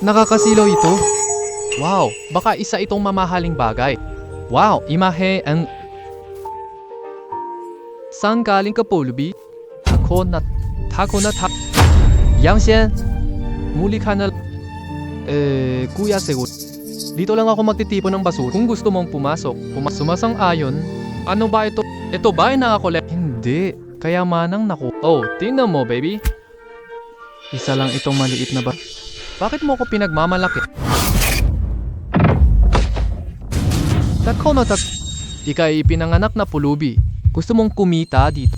Nakakasilaw ito. Wow, baka isa itong mamahaling bagay. Wow, imahe ang... Saan galing ka, Pulubi? Tako na... Yang Xian, muli ka na... Kuya Segun. Dito lang ako magtitipon ng basura. Kung gusto mong pumasok, sumasang-ayon. Ano ba ito? Ito ba ay nakakolekt? Hindi. Kaya manang naku. Oh, tingnan mo, baby. Isa lang itong maliit na ba? Bakit mo ko pinagmamalaki? Tako na Ika'y pinanganak na pulubi. Gusto mong kumita dito.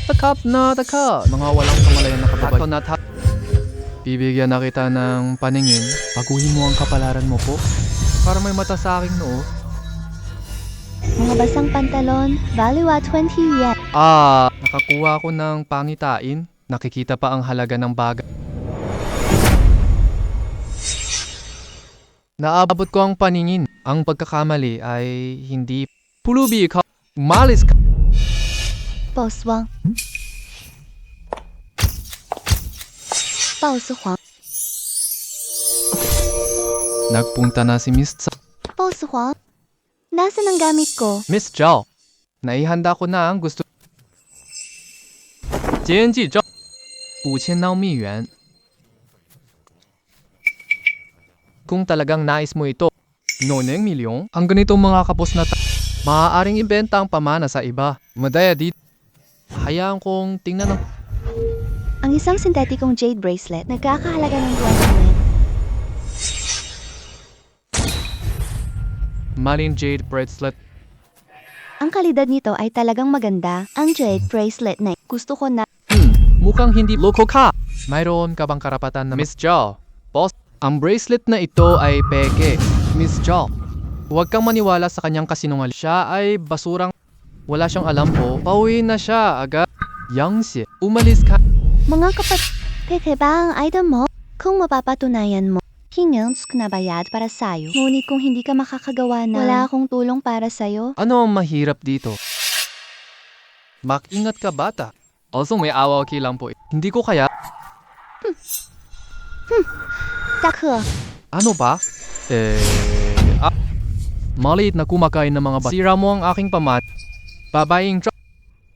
Takap na taka. Mga walang kamalayan na kababay. Tako na bibigyan na kita ng paningin. Baguhin mo ang kapalaran mo po. Para may mata sa aking noo. Mga basang pantalon, value at 20 yen. Nakakuha ko ng pangitain. Nakikita pa ang halaga ng bagay. Naabot ko ang paningin. Ang pagkakamali ay hindi... Pulubi, ikaw. Malis ka. Boss Wang. Boss Huang. Nagpunta na si Miss Zhao. Boss Huang. Nasaan ang gamit ko? Miss Zhao, naihanda ko na ang gusto. Jianji Zhao. 5,000 Naomi yuan. Kung talagang nais mo ito, noneng milyon, ang ganitong mga kapos na maaaring ibenta ang pamana sa iba. Madaya dito. Hayaan kong tingnan ng... Ang isang sintetikong jade bracelet, nagkakahalaga ng 20 yen. Maling jade bracelet. Ang kalidad nito ay talagang maganda. Ang jade bracelet na gusto ko na. Mukhang hindi loko ka. Mayroon ka bang karapatan na Miss Zhao? Boss, ang bracelet na ito ay peke. Miss Zhao, huwag kang maniwala sa kanyang kasinungaling. Siya ay basurang wala siyang alam po. Pauwi na siya agad. Yang Xie, umalis ka. Mga peke ba ang item mo? Kung mapapatunayan mo, hingi na bayad para sa'yo. Ngunit kung hindi ka makakagawa na, wala akong tulong para sa'yo. Ano ang mahirap dito? Mag-ingat ka, bata. Also, may awa lang po. Hindi ko kaya... Takhe. Ano ba? Maliit na kumakain ng mga bata. Sira mo ang aking pamat. Babaeng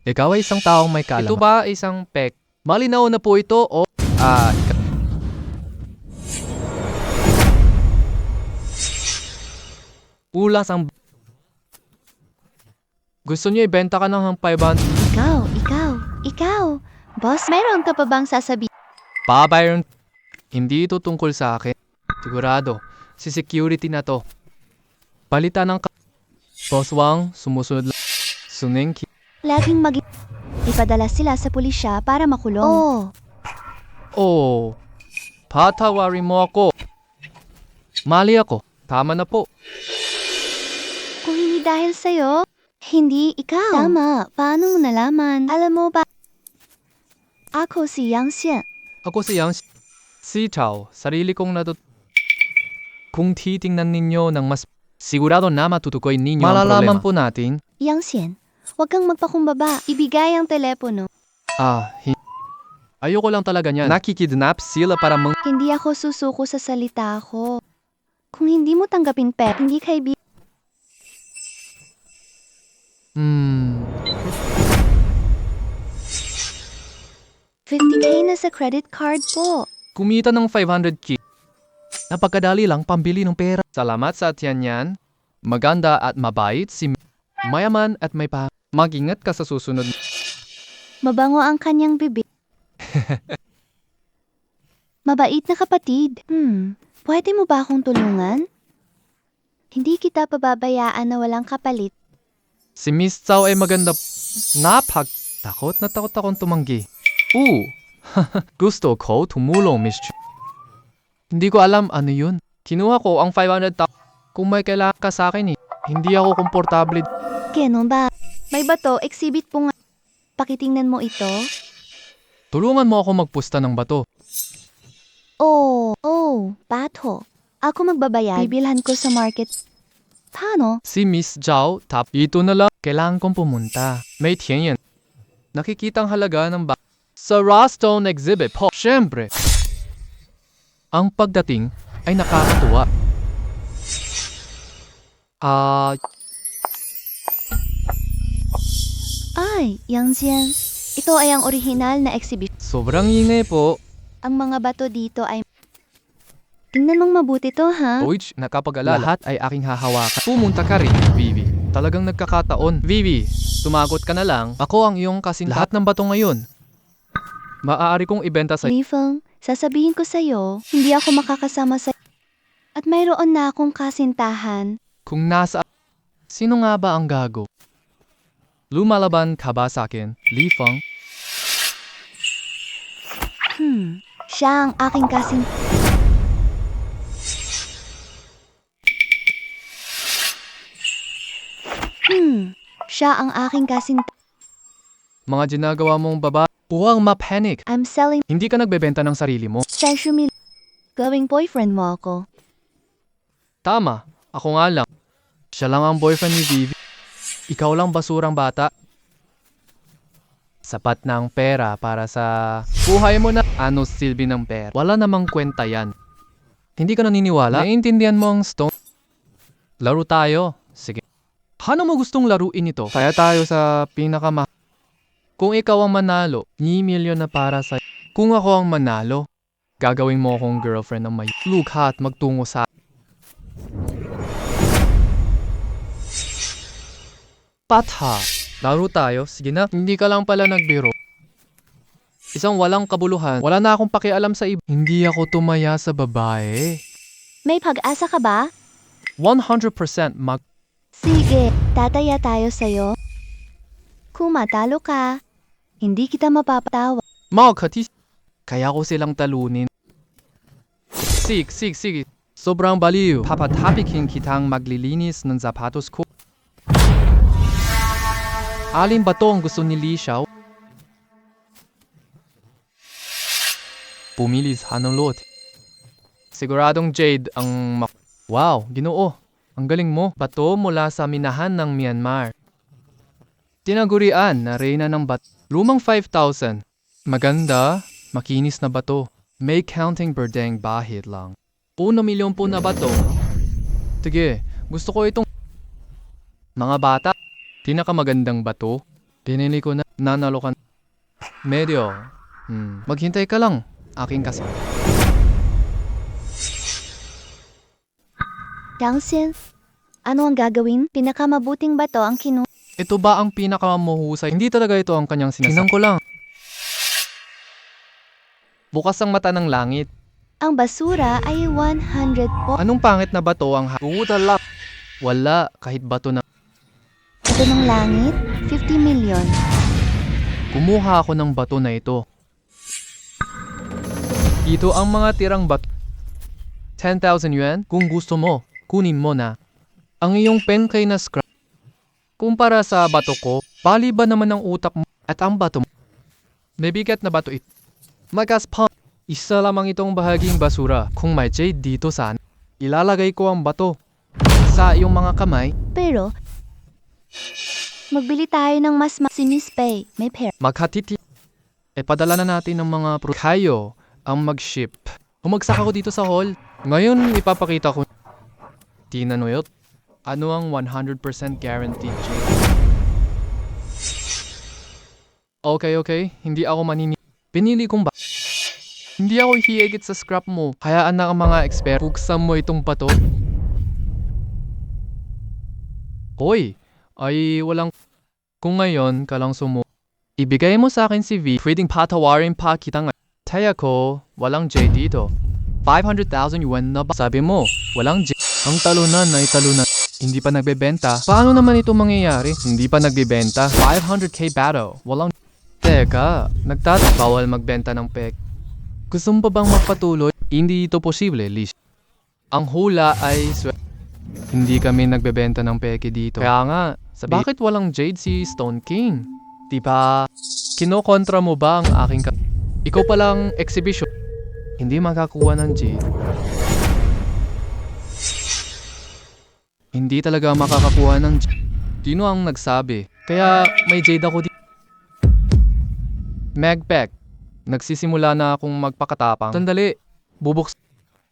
ikaw ay isang taong may kaalaman. Ito ba isang pek? Malinaw na po ito o... Ulas ang... Gusto niyo ibenta ka ng 500? Ikaw. Boss, mayroon ka pa bang sasabihin? Babayaran. Hindi ito tungkol sa akin. Sigurado, si security na to. Palitan ng Boss Wang, sumusunod lang. Sunengki. Laging ipadala sila sa pulisya para makulong. Oh, patawarin mo ako. Mali ako. Tama na po. Kung hindi dahil sa'yo, hindi ikaw. Tama, paano mo nalaman? Alam mo ba? Ako si Yang Xian. Ako si Yang Si Chao, sarili kong Kung titingnan ninyo ng mas sigurado na matutukoy ninyo ang problema. Malalaman po natin. Yang Xian, huwag kang magpakumbaba. Ibigay ang telepono. Ayoko lang talaga niyan. Nakikidnap sila para Hindi ako susuko sa salita ko. Kung hindi mo tanggapin hindi kaibigan. 50K na sa credit card po. Kumita ng 500k. Napakadali lang pambili ng pera. Salamat sa tiyan. Maganda at mabait si mayaman at may pa. Mag-ingat ka sa susunod. Mabango ang kanyang bibig. Mabait na kapatid. Pwede mo ba akong tulungan? Hindi kita pababayaan na walang kapalit. Si Miss Zhao ay maganda. Takot na takot akong tumanggi. Gusto ko tumulong, Miss Chu. Hindi ko alam ano yun. Kinuha ko ang 500,000. Kung may kailangan ka sa akin hindi ako komportable. Ganon ba? May bato, exhibit po nga. Pakitingnan mo ito. Tulungan mo ako magpusta ng bato. Bato. Ako magbabayad. Bibilhan ko sa market. Paano? Si Miss Zhao, ito na lang. Kailangan kong pumunta. May tiyan. Nakikita ang halaga ng sa Rostone exhibit po. Siyempre. Ang pagdating ay nakakatuwa. Ay, Yang Jian. Ito ay ang orihinal na exhibition. Sobrang ingay po. Ang mga bato dito ay... Tingnan mong mabuti to, ha? Oich, nakapag-alala. Lahat ay aking hahawakan. Pumunta ka rin, Vivi. Talagang nagkakataon. Vivi, tumagot ka na lang. Ako ang iyong kasing lahat ng bato ngayon. Maaari kong ibenta sa... Li Feng, sasabihin ko sa'yo, hindi ako makakasama sa... At mayroon na akong kasintahan. Kung nasa... Sino nga ba ang gago? Lumalaban ka ba sa akin, Li Feng? Siya ang aking Siya ang aking Mga ginagawa mong baba, huwag ma-panic. I'm selling Hindi ka nagbebenta ng sarili mo. 30 mil. Gawing boyfriend mo ako. Tama, ako nga lang. Siya lang ang boyfriend ni Vivi. Ikaw lang basurang bata. Sapat na ang pera para sa buhay mo na ano silbi ng pera. Wala namang kwenta yan. Hindi ka naniniwala? Naiintindihan mo ang stone? Laro tayo. Sige. Paano mo gustong laruin ito? Kaya tayo sa Kung ikaw ang manalo, ni milyon na para sa... Kung ako ang manalo, gagawin mo akong girlfriend ng may lukha at magtungo sa... Patha. Laro tayo. Sige na. Hindi ka lang pala nagbiro. Isang walang kabuluhan. Wala na akong pakialam sa iba. Hindi ako tumaya sa babae. May pag-asa ka ba? 100% mag... Sige, tataya tayo sa'yo. Kung matalo ka, hindi kita mapapatawa. Mga katis. Kaya ko silang talunin. Sige. Sobrang baliw. Papatapikin kitang maglilinis ng sapatos ko. Alin ba to ang gusto ni Li Xiao? Pumili sa ng lot. Siguradong Jade ang Wow, Ginoo. Ang galing mo. Bato mula sa minahan ng Myanmar. Tinagurian na reyna ng Lumang 5,000. Maganda, makinis na bato. May counting berdeng bahid lang. 1 milyon po na bato. Sige, gusto ko itong... Mga bata, pinakamagandang bato. Pinili ko na nanalo ka. Medyo. Maghintay ka lang. Aking kasama. Yang Xian, ano ang gagawin? Pinakamabuting bato ang Ito ba ang pinakamahuhusay? Hindi talaga ito ang kanyang sinasabi. Tingnan ko lang. Bukas ang mata ng langit. Ang basura ay 100 po. Anong pangit na bato ang Udalap. Wala, kahit bato na. Ito ng langit, 50 milyon. Kumuha ako ng bato na ito. Ito ang mga tirang bato. 10,000 yuan? Kung gusto mo, kunin mo na. Ang iyong pen kay na scrap. Kumpara sa bato ko, bali ba naman ang utak mo at ang bato mo? May bigat na bato ito. Magaspam. Isa lamang itong bahaging basura. Kung may jade dito sana, ilalagay ko ang bato sa iyong mga kamay. Pero, magbili tayo ng mas si Miss Pei. May pera. Maghatiti. Padala na natin ng mga kayo ang mag-ship. Humagsak ako dito sa hall. Ngayon, ipapakita ko. Tinanoyot. Ano ang 100% guaranteed jade? Okay. Hindi ako Pinili kong ba? Hindi ako hihigit sa scrap mo. Hayaan na ang mga expert. Buksan mo itong bato. Hoy, ay walang... Kung ngayon ka lang ibigay mo sa akin si V. Pwedeng patawarin pa kita nga. Taya ko, walang J dito. 500,000 yuan na ba? Sabi mo, walang J. Ang talunan ay talunan. Hindi pa nagbebenta. Paano naman ito mangyayari? Hindi pa nagbebenta. 500k battle. Walang... Teka, bawal magbenta ng pek. Gusto mo pa bang magpatuloy? Hindi ito posible, Lish. Ang hula ay hindi kami nagbebenta ng peke dito. Kaya nga, bakit walang Jade si Stone King? Diba, kinokontra mo ba ang aking Ikaw palang exhibition. Hindi makakuha ng Jade. Hindi talaga makakakuha ng Jade. Sino ang nagsabi? Kaya may Jade ako dito. Megpack. Nagsisimula na akong magpakatapang. Sandali.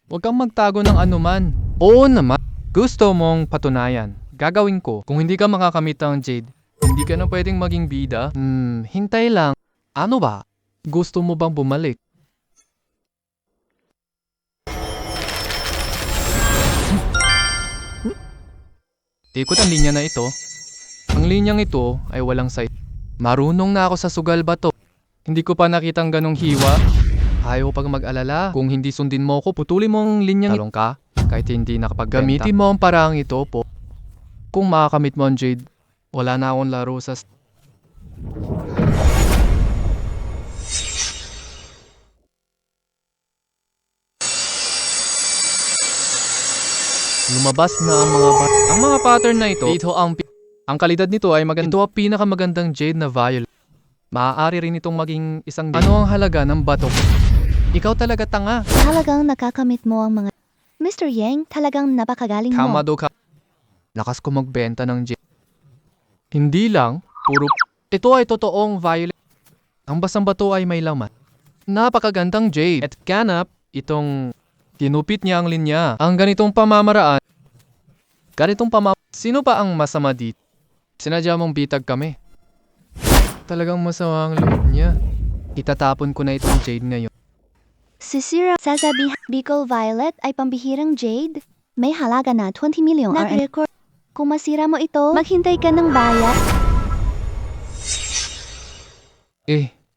Huwag kang magtago ng anuman. Oo naman. Gusto mong patunayan. Gagawin ko. Kung hindi ka makakamit ng Jade, hindi ka na pwedeng maging bida. Hintay lang. Ano ba? Gusto mo bang bumalik? Ikot ang linya na ito. Ang linyang ito ay walang side. Marunong na ako sa sugal bato. Hindi ko pa nakitang ganong hiwa. Ayaw pag mag-alala. Kung hindi sundin mo ko, putulin mo ang linyang talong ka. Kahit hindi nakapagbenta. Gamitin mo ang paraang ito po. Kung makakamit mo ang Jade, wala na akong laro sa... Lumabas na ang mga ang mga pattern na ito. Ang kalidad nito ay maganda. Ito ang pinakamagandang Jade na violet. Maaari rin itong maging isang Jade. Ano ang halaga ng bato? Ikaw talaga tanga. Talagang nakakamit mo ang mga... Mr. Yang, talagang napakagaling mo. Kamado ka. Lakas ko magbenta ng Jade. Hindi lang, puro... Ito ay totoong violet. Ang basang bato ay may laman. Napakagandang Jade. At ganap, itong... Tinupit niya ang linya. Ang ganitong pamamaraan. Sino pa ang masama dito? Sinadya mong bitag kami. Talagang masama ang loob niya. Itatapon ko na itong Jade ngayon. Sisira, sasabihan, Bicol Violet ay pambihirang Jade. May halaga na 20 million RM. Kung masira mo ito, maghintay ka ng bayad.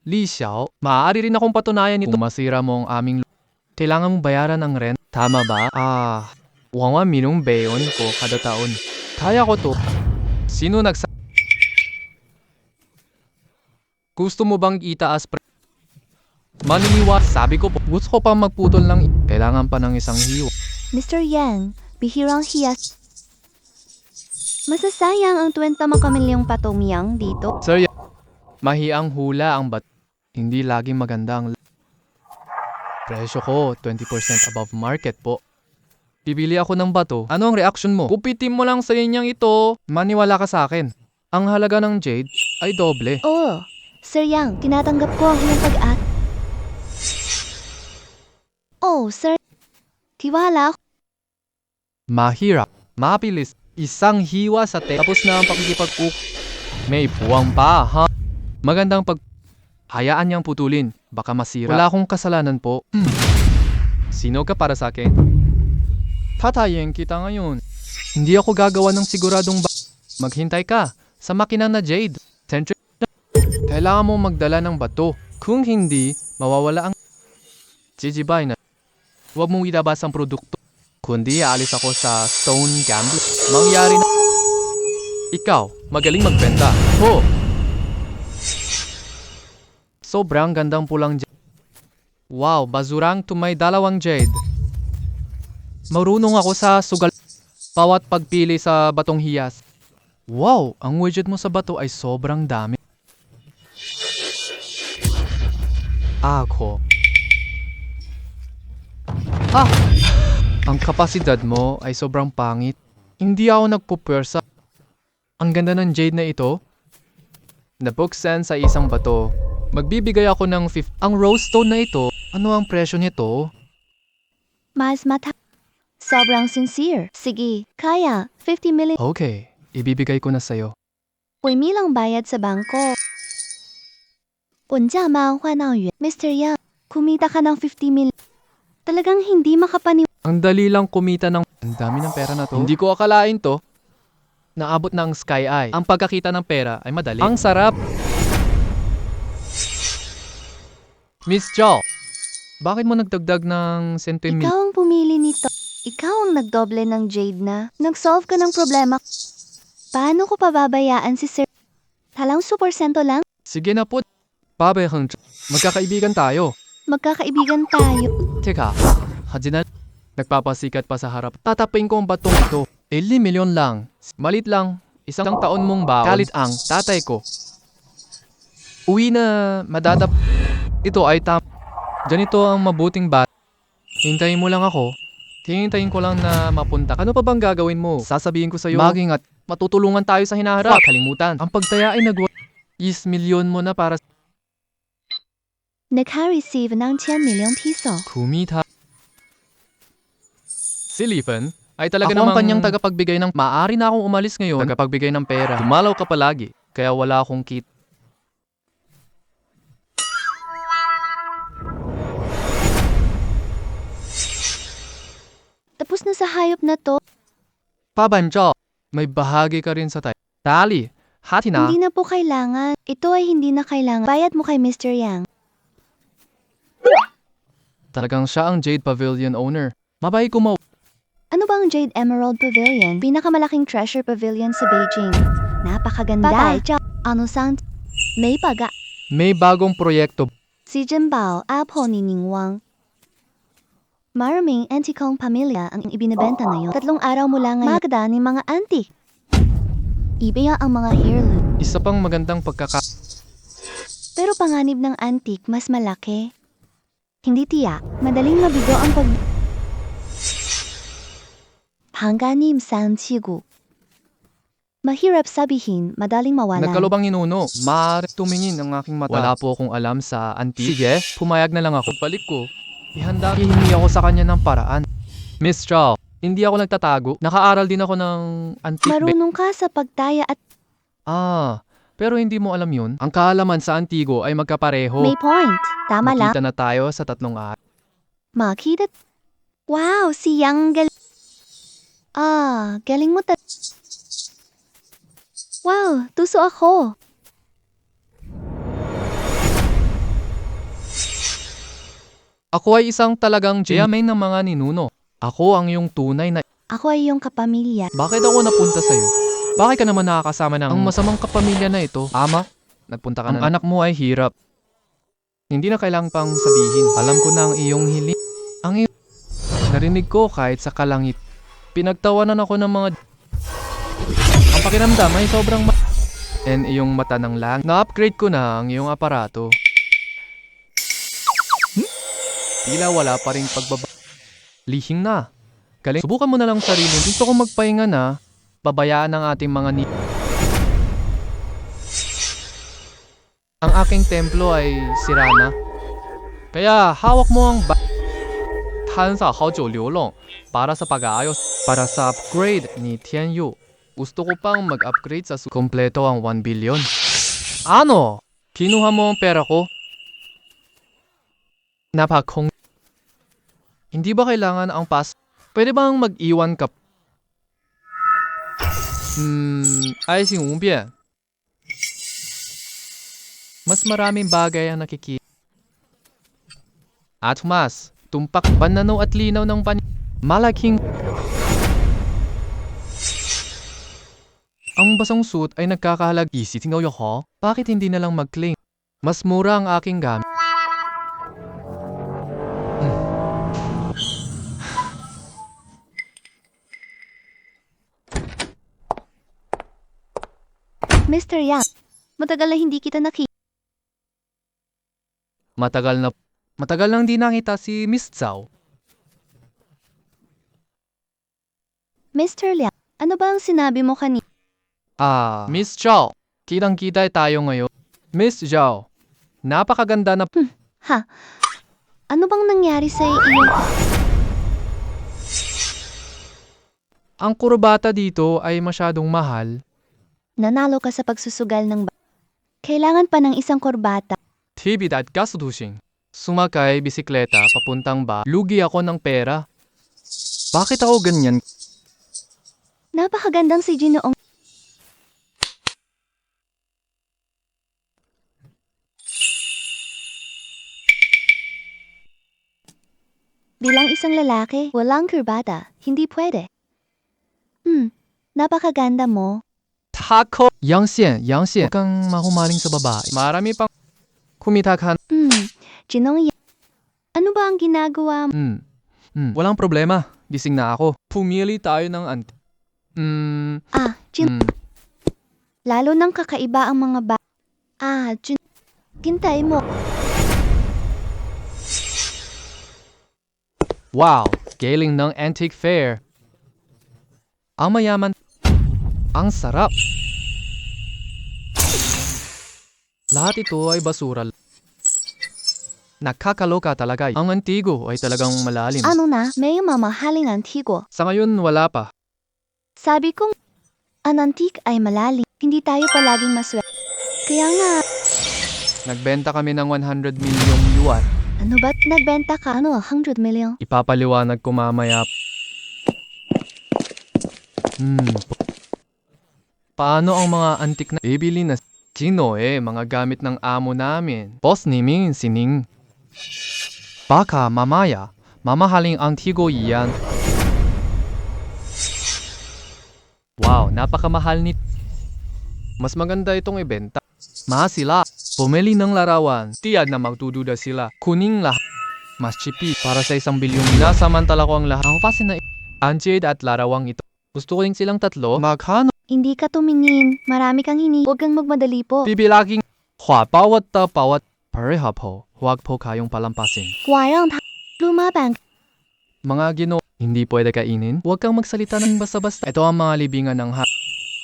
Li Xiao, maaari rin akong patunayan ito. Kung masira mo ang aming kailangan mong bayaran ang rent. Tama ba? 1 million bayon ko kada taon. Kaya ko to. Sino Gusto mo bang itaas Maniliwa, sabi ko po. Gusto ko pa magputol lang. Kailangan pa ng isang hiwa. Mr. Yang, bihirang hiyas. Masasayang ang 20 makamilyong patumiyang dito. Sir, mahiang hula ang hindi laging maganda ang presyo ko, 20% above market po. Bibili ako ng bato. Ano ang reaction mo? Kupitin mo lang sa linyang ito. Maniwala ka sa akin. Ang halaga ng Jade ay doble. Oo, Sir Yang, tinatanggap ko ang iyong pag-at. Oh, Sir. Tiwala ako. Mahirap. Mabilis. Isang hiwa sa tapos na ang pakikipag-cook. May puwang pa, ha? Magandang hayaan niyang putulin. Baka masira. Wala akong kasalanan po. Sino ka para sa akin? Tatayin kita ngayon. Hindi ako gagawa ng siguradong maghintay ka sa makina na Jade. Kailangan mo magdala ng bato. Kung hindi, mawawala ang Jijibay na. Huwag mong ilabas ang produkto. Kundi aalis ako sa Stone Gambler. Mangyari na. Ikaw, magaling magbenta. Sobrang gandang pulang Jade. Wow, basurang may 2 Jade. Marunong ako sa sugal. Bawat pagpili sa batong hiyas. Wow, ang widget mo sa bato ay sobrang dami. Ako. Ang kapasidad mo ay sobrang pangit. Hindi ako nagpupwersa. Ang ganda ng Jade na ito. Nabuksan sa isang bato. Magbibigay ako ng 50. Ang rose stone na ito, ano ang presyo nito? Mas sobrang sincere. Sige, kaya. 50 million. Okay, ibibigay ko na sa'yo. 5 lang bayad sa bangko. 本价吗换到元 Mr. Yang, kumita ka ng 50 million. Talagang hindi Ang dali lang kumita ng... Ang dami ng pera na to. Hindi ko akalain to. Naabot ng Sky Eye. Ang pagkakita ng pera ay madali. Ang sarap! Miss Chow, bakit mo nagdagdag ng centimil? Ikaw ang pumili nito. Ikaw ang nagdoble ng Jade na. Nag-solve ka ng problema. Paano ko pababayaan si Sir? Talang 2% lang? Sige na po. Magkakaibigan tayo. Magkakaibigan tayo. Teka, Hajinan, nagpapasikat pa sa harap. Tatapin ko ang batong ito. 1 milyon lang. Malit lang. Isang taon mong baon. Kalit ang tatay ko. Uwi na Ito ay Ganito ang mabuting bata. Hintayin mo lang ako. Hintayin ko lang na mapunta. Ano pa bang gagawin mo? Sasabihin ko sa'yo. Mag-ingat. Matutulungan tayo sa hinaharap. Kalimutan. Ang pagtaya ay 10 milyon mo na para Naka-receive ng 10 milyong piso. kumita. Si Lifen ay talaga namang kanyang tagapagbigay ng maaari na akong umalis ngayon. Tagapagbigay ng pera. Dumalaw ka palagi. Kaya wala akong kit. Tapos na sa hayop na to. Pabanjo, may bahagi ka rin sa tayo. Dali, hati na. Hindi na po kailangan. Ito ay hindi na kailangan. Bayad mo kay Mr. Yang. Talagang siya ang Jade Pavilion owner. Mabay kumaw. Ano ba ang Jade Emerald Pavilion? Pinakamalaking treasure pavilion sa Beijing. Napakaganda. Ano sang? May paga. May bagong proyekto. Si Jimbao, apo ni Ningwang. Maraming antikong pamilya ang ibinebenta ngayon. 3 araw mula ngayon. Maganda ni mga antique. Ibiya ang mga heirloom. Isa pang magandang Pero panganib ng antique mas malaki. Hindi tiyak. Madaling mabigo ang Panganib sanchigu. Mahirap sabihin, madaling mawalan. Nagkalubang ninuno. Maaari tumingin ang aking mata. Wala po akong alam sa antique. Sige, pumayag na lang ako. Balik ko. Hihingi ako sa kanya ng paraan. Miss Chow, hindi ako nagtatago. Nakaaral din ako ng antique. Marunong ka sa pagtaya at Pero hindi mo alam yun. Ang kaalaman sa antigo ay magkapareho. may point. Tama lang. Makita na tayo sa 3 araw. Makita. Wow, si Yang galing mo Wow, tuso ako. Ako ay isang talagang Jiamain ng mga ninuno. Ako ang iyong tunay na... Ako ay iyong kapamilya. Bakit ako napunta sa'yo? Bakit ka naman nakakasama ng ang masamang kapamilya na ito? Ama, nagpunta ka na. Ang anak mo ay hirap. Hindi na kailangang pang sabihin. Alam ko na ang iyong hiling. Narinig ko kahit sa kalangit. Pinagtawanan ako ng mga... Ang pakiramdam ay sobrang And iyong mata ng lang. Na-upgrade ko na ang iyong aparato. Tila wala pa ring pagbaba. Lihing na. Galing. Subukan mo na lang sarili. Gusto ko magpahinga na. Babayaan ang ating mga Ang aking templo ay sira na. Kaya hawak mo ang Hansa Haojiu Liulong para sa pag-aayos. Para sa upgrade ni Tianyu. Gusto ko pang mag-upgrade sa kompleto ang 1 billion. Ano? Kinuha mo ang pera ko? Hindi ba kailangan ang pass? Pwede bang mag-iwan ka? Ay singumbian. Mas maraming bagay ang nakikita. At mas, tumpak pananaw at linaw ng malaking... Ang basang suit ay nagkakahalag. Isitingaw yo. Bakit hindi na lang mag-claim? Mas mura ang aking gamit. Mr. Yang, matagal na hindi kita Matagal nang di nakita si Miss Zhao. Mr. Liang, ano ba ang sinabi mo kanina? Miss Zhao, kitang-kita tayo ngayon. Miss Zhao, napakaganda na... Ano bang nangyari sa iyong... Ang kurbata dito ay masyadong mahal. Nanalo ka sa pagsusugal ng Kailangan pa ng isang kurbata. TV at gastusin. Sumakay bisikleta papuntang lugi ako ng pera. Bakit ako ganyan? Napakagandang si Ginoong. Bilang isang lalaki, walang kurbata. Hindi pwede. Napakaganda mo. Taco! Yang Xian. Huwag kang mahumaling sa babae. Marami pang kumita ka. Ginong Yang. Ano ba ang ginagawa mo? Walang problema. Gising na ako. Pumili tayo ng Lalo nang kakaiba ang mga Hintay mo. Wow! Galing ng antique fair. Ang mayaman. Ang sarap. Lahat ito ay basura. Nakakaloka talaga. Ang antigo ay talagang malalim. Ano na? May mamahaling antigo. Sa ngayon, wala pa. Sabi kong, ang antique ay malalim. Hindi tayo palaging maswerte. Kaya nga, Nagbenta kami ng 100 milyong yuan. ano ba't nagbenta ka? Ano, 100 million? Ipapaliwanag ko mamaya. Paano ang mga antik na bibili na sino mga gamit ng amo namin? Boss niming sining. Baka mamaya, mamahaling antigo iyan. Wow, napakamahal ni. Mas maganda itong ibenta. Mahal sila. Pumili ng larawan. Tiyad na magdududa sila. Kuning lahat. Mas chipi para sa 1 bilyong. Nasamantala ko ang lahat. Ang fase na Anjade at larawang ito. Gusto ko rin silang tatlo. Maghano. Hindi ka tumingin. Marami kang Huwag kang magmadali po. Bibilaging. Bawat pareha po. Huwag po kayong palampasin. Warang lumaban. Mga hindi pwede kainin. Huwag kang magsalita ng basta-basta. Ito ang mga libingan ng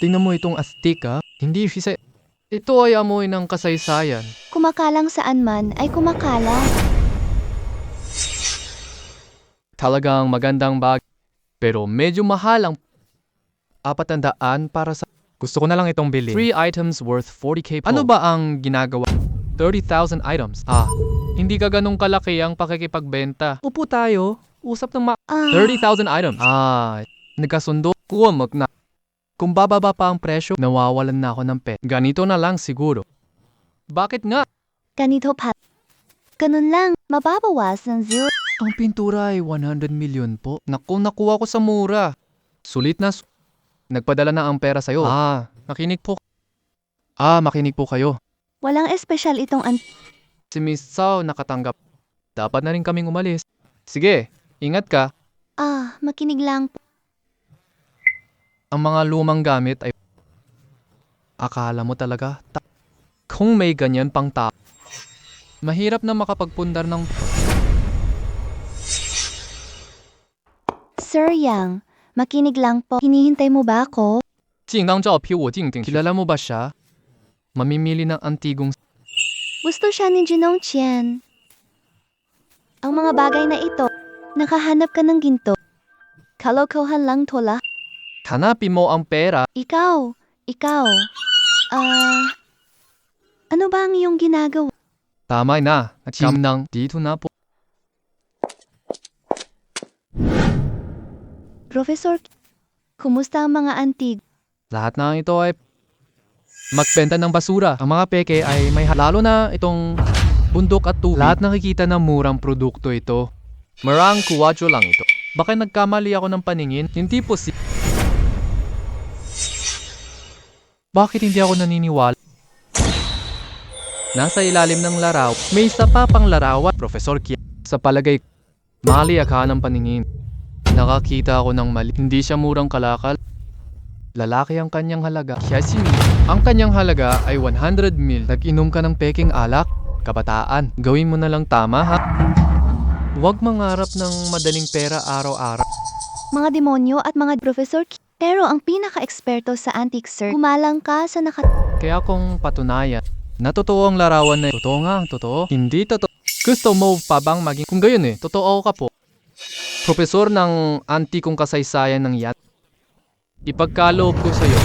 Tingnan mo itong astika. Hindi fise. Ito ay amoy ng kasaysayan. Kumakalang saan man ay kumakalang. Talagang magandang bag. Pero medyo mahal ang 400 para sa. Gusto ko na lang itong bilhin. 3 items worth 40k po. Ano ba ang ginagawa? 30,000 items. Hindi ka ganong kalaki ang pakikipagbenta. Upo tayo. Usap ng 30,000 items. Nagkasundo. Kuwamag na. Kung bababa pa ang presyo, nawawalan na ako ng pet. Ganito na lang siguro. Bakit nga? Ganito pa. Ganun lang. Mababawas ng zero. Ang pintura ay 100 million po. Nakuha ko sa mura. Sulit na. Nagpadala na ang pera sa'yo. Makinig po. Makinig po kayo. Walang espesyal itong Si Miss Sao nakatanggap. Dapat na rin kaming umalis. Sige, ingat ka. Makinig lang po. Ang mga lumang gamit ay akala mo talaga kung may ganyan pang tao. Mahirap na makapagpundar ng Sir Yang, makinig lang po. Hinihintay mo ba ako? Kilala mo ba siya? Mamimili ng antigong. Gusto siya ni Jinong Qian. Ang mga bagay na ito, nakahanap ka ng ginto. Kalokohan lang tola. Hanapin mo ang pera. Ikaw. Ano ba ang iyong ginagawa? Tama na. Dito na po. Professor, kumusta ang mga antig? Lahat na ito ay magbenta ng basura. Ang mga peke ay may lalo na itong bundok at tubig. Lahat nakikita ng murang produkto ito. Marang kuwadyo lang ito. Baka nagkamali ako ng paningin. Hindi po Bakit hindi ako naniniwala? Nasa ilalim ng laraw. May isa pa pang larawan. Professor Kia. Sa palagay, mali ka ng paningin. Nakakita ako ng mali. Hindi siya murang kalakal. Lalaki ang kanyang halaga. Ang kanyang halaga ay 100 mil. Nag-inom ka ng peking alak? Kabataan, gawin mo na lang tama ha. Huwag mangarap ng madaling pera araw-araw. Mga demonyo at mga Professor Pero ang pinaka-eksperto sa antique sir, kumalang ka sa Kaya kung patunayan na totoo ang larawan na totoo nga, totoo. Hindi totoo. Gusto mo pa bang maging kung gayon totoo ka po. Profesor ng antikong kasaysayan ng yacht. Ipagkaloob ko sa'yo.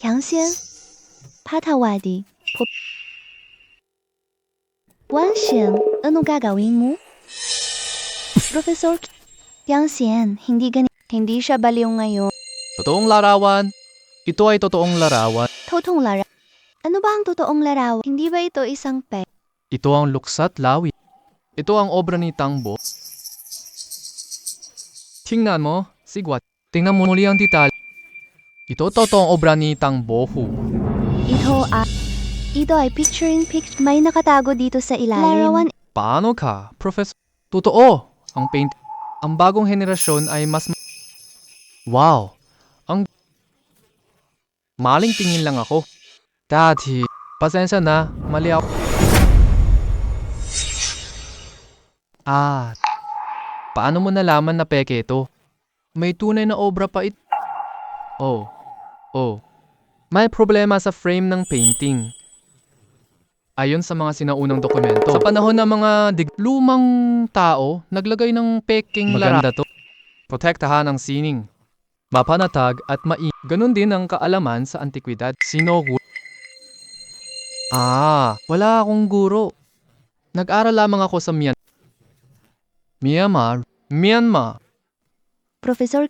Yang patawadi. Wanxian, anong gagawin mo? Professor Yang hindi siya baliw ngayon. Totoong larawan. Ito ay totoong larawan. Totoong larawan? Ano ba ang totoong larawan? Hindi ba ito isang Ito ang luksat lawi. Ito ang obra ni Tangbo. Tingnan mo, sigwat. Tingnan mo muli ang detalye. Ito totoong obra ni Tangbohu. Ito ay picture. May nakatago dito sa ilalim. Larawan. Paano ka, Professor? Totoo. Ang paint. Ang bagong henerasyon ay mas. Wow. Ang. Maling tingin lang ako. Dati. Pasensya na. Mali ako. Paano mo nalaman na peke ito? May tunay na obra pa ito. Oh. May problema sa frame ng painting. Ayon sa mga sinaunang dokumento, sa panahon ng mga lumang tao, naglagay ng peking maganda to. Protektahan ang sining, mapanatag at Ganon din ang kaalaman sa antikwidad. Wala akong guro. Nag-aral lamang ako sa Myanmar. Professor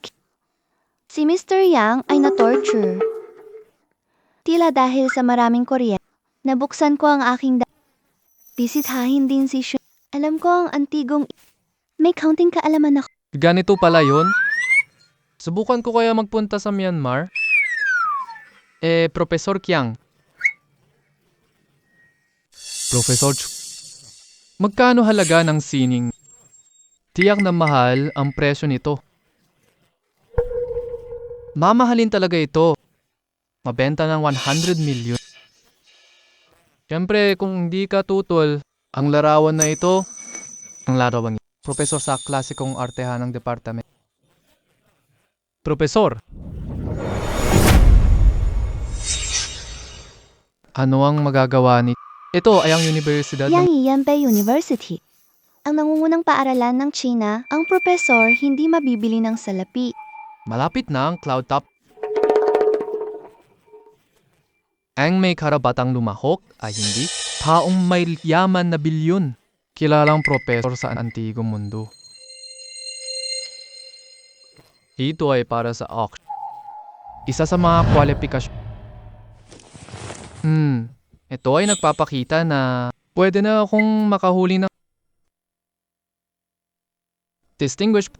si Mr. Yang ay na-torture. Tila dahil sa maraming kuryente, nabuksan ko ang aking bisitahin din si Shun. Alam ko ang antigong may counting kaalaman ako. Ganito pala yun? Subukan ko kaya magpunta sa Myanmar? Professor Kyang. Professor magkano halaga ng sining? Tiyak na mahal ang presyo nito. Mamahalin talaga ito. Mabenta ng 100 million. Siyempre, kung hindi ka tutol, ang larawan na ito, Professor sa klasikong artehan ng departamento. Professor, ano ang magagawa ni... Ito ay ang universidad ng... Yang Yanbei University. Ang nangungunang paaralan ng China, ang profesor hindi mabibili ng salapi. Malapit na ang cloud top. Ang may karabatang lumahok ay hindi taong may yaman na bilyon. Kilalang profesor sa antigong mundo. Ito ay para sa auction. Isa sa mga kwalifikasyon. Ito ay nagpapakita na pwede na akong makahuli ng distinguished.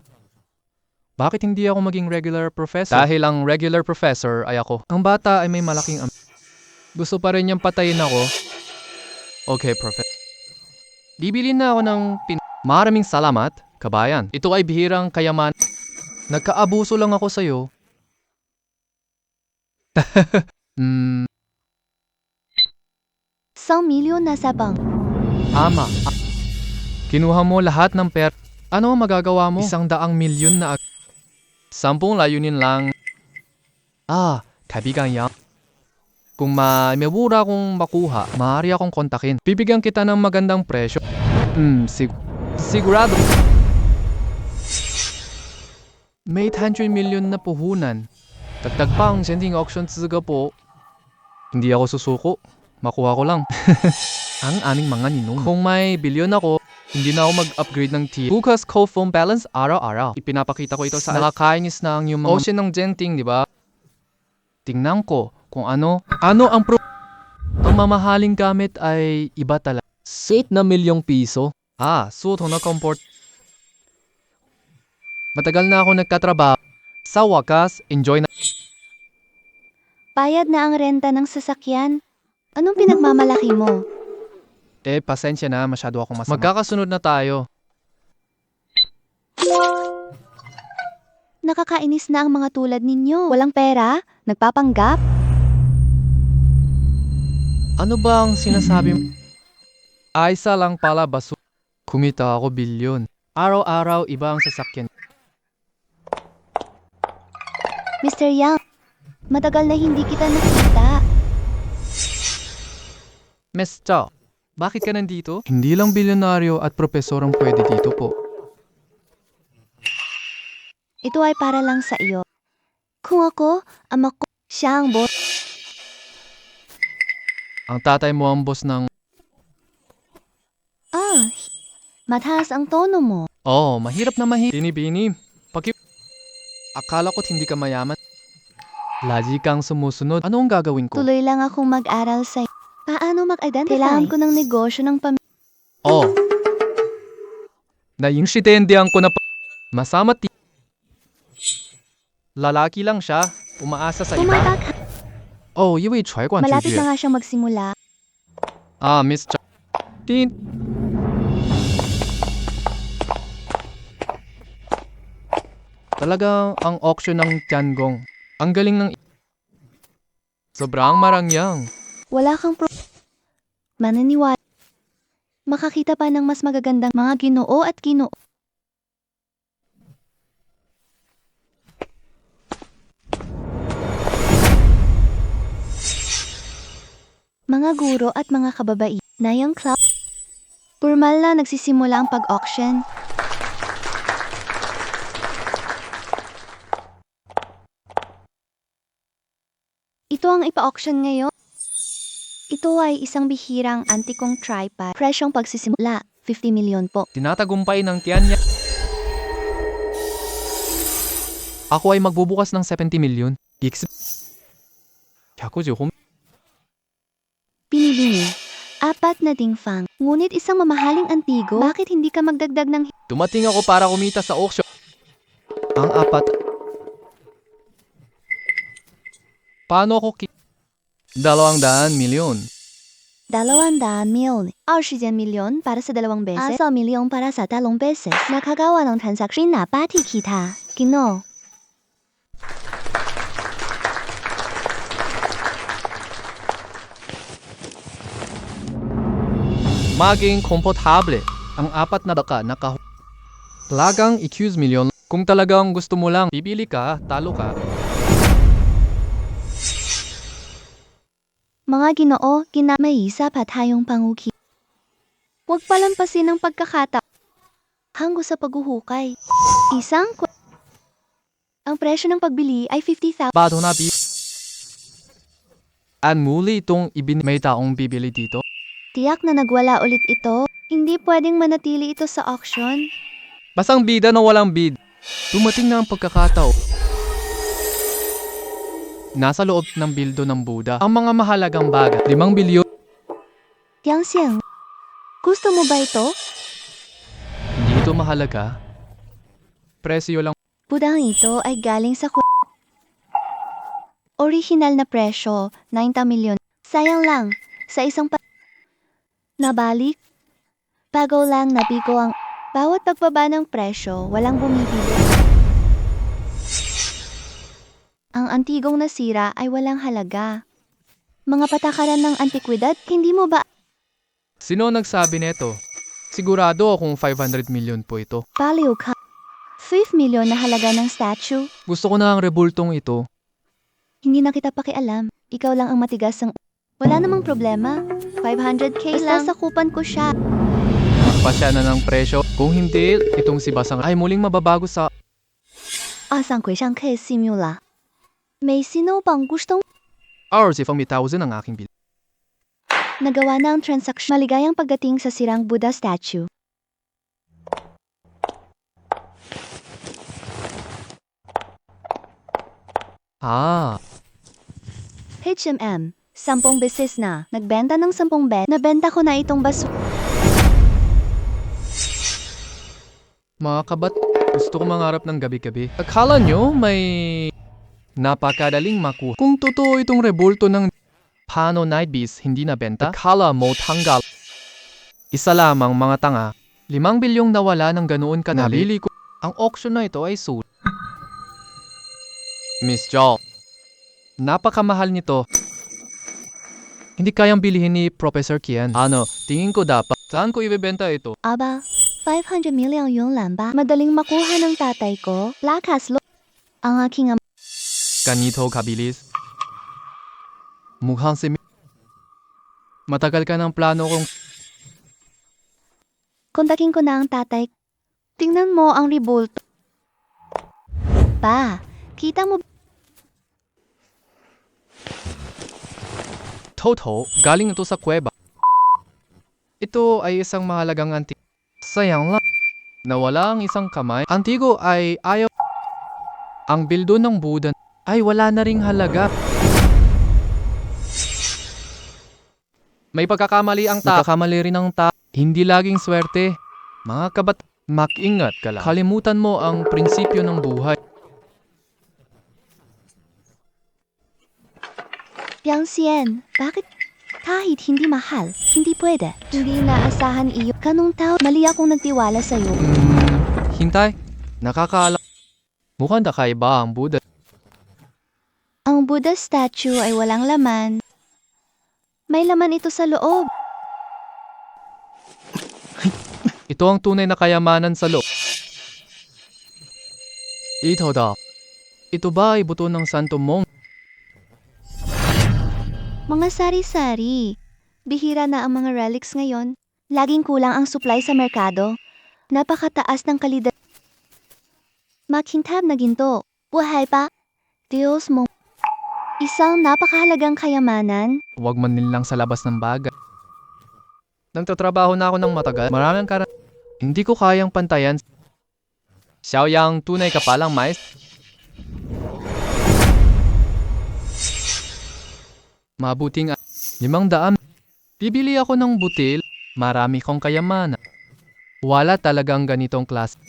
Bakit hindi ako maging regular professor? Dahil ang regular professor ay ako. Ang bata ay may malaking gusto pa rin niyang patayin ako. Okay, professor. Bibili na ako ng Maraming salamat, kabayan. Ito ay bihirang kayaman. Nagkaabuso lang ako sa'yo. 1 milyon na sa bank. Ama. Kinuha mo lahat ng pera. Ano ang magagawa mo? 100 milyon na 10 layunin lang. Kaibigan Yang. Kung may mura akong makuha, maaari akong kontakin. Bibigyan kita ng magandang presyo. Sigurado. May 100 milyon na puhunan. Dagdag pa ang sending auction tsuga po. Hindi ako susuko. Makuha ko lang. Ang aming mga ninong. Kung may bilyon ako, hindi na ako mag-upgrade ng tier. Bukas ko phone balance araw-araw. Ipinapakita ko ito sa nakakainis na ang yung mga ocean ng Genting, di ba? Tingnan ko kung ano ang ang mamahaling gamit ay iba talaga. 8 na milyong piso. Suot na comfort. Matagal na ako nagtatrabaho. Sa wakas, enjoy na. Bayad na ang renta ng sasakyan. Anong pinagmamalaki mo? Pasensya na, masyado akong masama. Magkakasunod na tayo. Nakakainis na ang mga tulad ninyo. Walang pera? Nagpapanggap? Ano ba ang sinasabi mo? Isa lang pala baso. Kumita ako bilyon. Araw-araw iba ang sasakyan. Mr. Yang, matagal na hindi kita nakita. Mr. Bakit ka nandito? Hindi lang bilyonaryo at profesor ang pwede dito po. Ito ay para lang sa iyo. Kung ako, ama ko, siya ang boss. Ang tatay mo ang boss ng... Mataas ang tono mo. Mahirap na mahirap. Bini-bini. Akala ko't hindi ka mayaman. Lagi kang sumusunod. Ano ang gagawin ko? Tuloy lang akong mag-aral sa iyo. Paano mag-identify? Kailangan ko ng negosyo ng Naiintindihan ko na masama lalaki lang siya. Umaasa sa iba. Malapit na nga siyang magsimula. Miss Tin. Talaga ang auction ng Tiangong. Ang galing ng... Sobrang marangyang. Wala kang maniniwala. Makakita pa ng mas magagandang mga ginoo at ginoo. mga guro at mga kababae na yung club. Formal na nagsisimula ang pag-auction. Ito ang ipa-auction ngayon. Ito ay isang bihirang antikong tripod. Presyong pagsisimula, 50 milyon po. Tinatagumpay ng tiyan niya. Ako ay magbubukas ng 70 milyon. Pinibili. 4 na dingfang. Ngunit isang mamahaling antigo. Bakit hindi ka magdagdag ng Dumating ako para kumita sa auction. Ang 4. Paano ako 200 milyon. 200 milyon? 20 milyon para sa 2 beses? 10 milyon para sa 3 beses? Nakagawa ng transaksyon na pati kita. Kino. Maging komportable. Ang 4 na baka Talagang accuse milyon. Kung talagang gusto mo lang, bibili ka, talo ka. Mga ginoo, may isa pa tayong panguki. Huwag palampasin ang pagkakata. Hanggo sa paghuhukay. Ang presyo ng pagbili ay 50,000. Bato na At muli itong may taong bibili dito. Tiyak na nagwala ulit ito. Hindi pwedeng manatili ito sa auction. Basang bida na walang bid. Dumating na ang pagkakatao. Nasa loob ng bildo ng Buddha ang mga mahalagang bagay. 5 bilyon. Yang Xiang, gusto mo ba ito? Hindi ito mahalaga. Presyo lang. Budang ito ay galing sa original na presyo, 90 milyon. Sayang lang, sa isang nabalik. Bago lang nabigo ang bawat pagbaba ng presyo, walang bumibili. Ang antigong nasira ay walang halaga. Mga patakaran ng antikwidad, hindi mo ba Sino nagsabi nito? Sigurado akong 500 milyon po ito. baliw ka? 5 milyon na halaga ng statue? Gusto ko na ang rebultong ito. Hindi na kita pakialam. Ikaw lang ang matigas ang... Wala namang problema. 500k lang. Basta sakupan ko siya. Pasya na ng presyo. Kung hindi, itong si Basang ay muling mababago sa... 200k simula. May sino bang gustong Hours if ang 1,000 ang aking bil. nagawa na ang transaksyon? Maligayang pagdating sa sirang Buddha statue. HMM, 10 beses na. Nagbenta ng 10 Nabenta ko na itong Mga kabat, gusto ko mangarap ng gabi-gabi. Akala nyo may napakadaling makuha. Kung totoo itong rebulto ng Pano Night Beast hindi nabenta, akala mo tanggal. Isa lamang mga tanga. 5 bilyong nawala ng ganoon kadali. Nabili ko. Ang auction na ito ay sulit. Miss Joel, napakamahal nito. Hindi kayang bilihin ni Professor Kian. Tingin ko dapat. Saan ko ibebenta ito? Aba, 500 milyon yung lamba. Madaling makuha ng tatay ko. Lakas lo. Ang aking Ganito kabilis. Mukhang si Matagal ka ng plano kong kontakin ko na ang tatay. Tingnan mo ang rebulto. Pa, kita mo Toto, galing ito sa kuweba. Ito ay isang mahalagang antigo. Sayang lang. Nawala ang isang kamay. Antigo ay ayaw. Ang bildo ng Buddha ay wala na ring halaga. May pagkakamali ang tao. Nagkakamali rin ang tao. Hindi laging swerte. Mga kabat, mag-ingat ka lang. Kalimutan mo ang prinsipyo ng buhay. Yang Xian, bakit? Kahit hindi mahal, hindi pwede. Hindi inaasahan iyo. Kanong tao, mali akong nagtiwala sa'yo. Hintay. Nakakaalam. Mukhang kakaiba ang Buddha. Ang Buddha statue ay walang laman. May laman ito sa loob. Ito ang tunay na kayamanan sa loob. Ito daw. Ito ba ay buto ng Santo Mong? Mga sari-sari. Bihira na ang mga relics ngayon. Laging kulang ang supply sa merkado. Napakataas ng kalidad. Makintab na ginto. Buhay pa. Diyos mo. Isang napakahalagang kayamanan. Huwag man nilang sa labas ng bagay. Nagtatrabaho na ako ng matagal. Maraming hindi ko kayang pantayan. Xiaoyang, tunay ka palang mais. Mabuting 500. Bibili ako ng butil. Marami kong kayamanan. Wala talagang ganitong klase.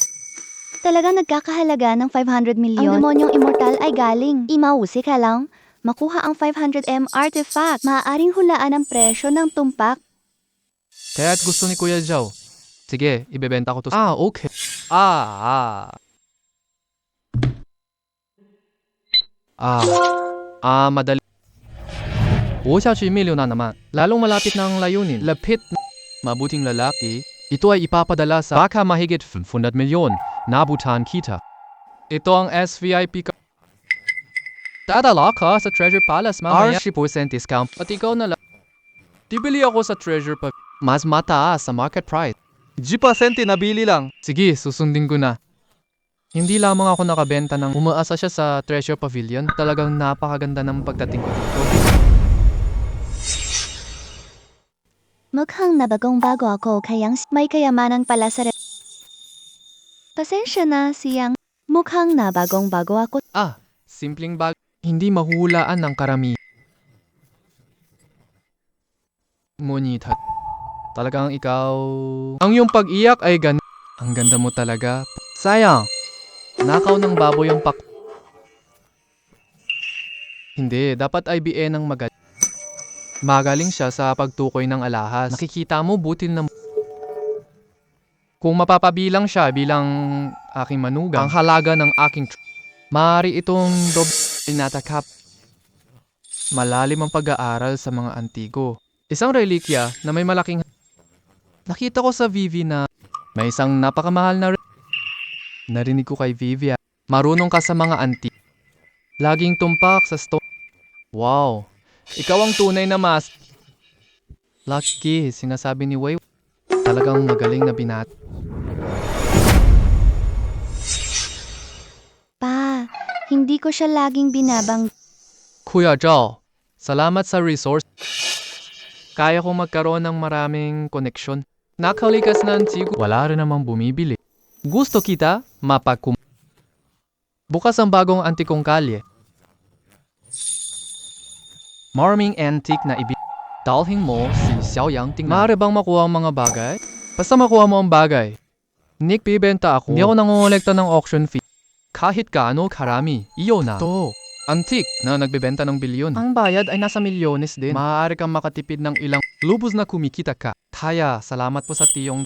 Talagang nagkakahalaga ng 500 milyon. Ang demonyong immortal ay galing. Imausi ka lang. Makuha ang 500M artifact. Maaaring hulaan ang presyo ng tumpak. Kaya't gusto ni Kuya Zhao. Sige, ibebenta ko to. Okay. Madali. 活下去milyon na naman. Lalong malapit na ang layunin. Lapit na. Mabuting lalaki. Ito ay ipapadala sa baka mahigit 500 milyon. Nabutan kita. Ito ang SVIP ka. Dadala ka sa Treasure Palace mamaya. 10% discount. At ikaw na lang. Bibili ako sa Treasure pa. Mas mataas sa market price. 10% nabili lang. Sige, susundin ko na. Hindi lamang ako nakabenta ng umaasa siya sa Treasure Pavilion. Talagang napakaganda ng pagdating ko dito. Mukhang nabagong-bago ako kayang may kayamanan pala sa Pasensya na siyang mukhang nabagong-bago ako. Simpleng bag. Hindi mahulaan ng karami. Ngunit talagang ikaw. Ang iyong pag-iyak ay ang ganda mo talaga. Sayang. Nakaw ng baboy ang Hindi, dapat ay BA ng magaling siya sa pagtukoy ng alahas. Nakikita mo butil na kung mapapabilang siya bilang aking manugang, ang halaga ng aking maaari itong inatakap. Malalim ang pag-aaral sa mga antigo. Isang relikya na may malaking nakita ko sa Vivi na may isang napakamahal na narinig ko kay Vivi. Marunong ka sa mga antique. Laging tumpak sa stone. Wow. Ikaw ang tunay na Lucky, sinasabi ni Wei. Talagang magaling na binat. Pa, hindi ko siya laging binabang. Kuya Zhao, salamat sa resource. Kaya kong magkaroon ng maraming koneksyon. Nakalikas na antigo. Wala rin namang bumibili. Gusto kita, bukas ang bagong antikong kalye. Maraming antique na dalhin mo si Xiaoyang tingnan. Maaari bang makuha ang mga bagay? Basta makuha mo ang bagay. Nick, bibenta ako. Hindi ako nangongolekta ng auction fee. Kahit gaano karami, iyo na. To, antique na nagbebenta ng bilyon. Ang bayad ay nasa milyones din. Maaari kang makatipid ng ilang lubos na kumikita ka. Kaya, salamat po sa tiyong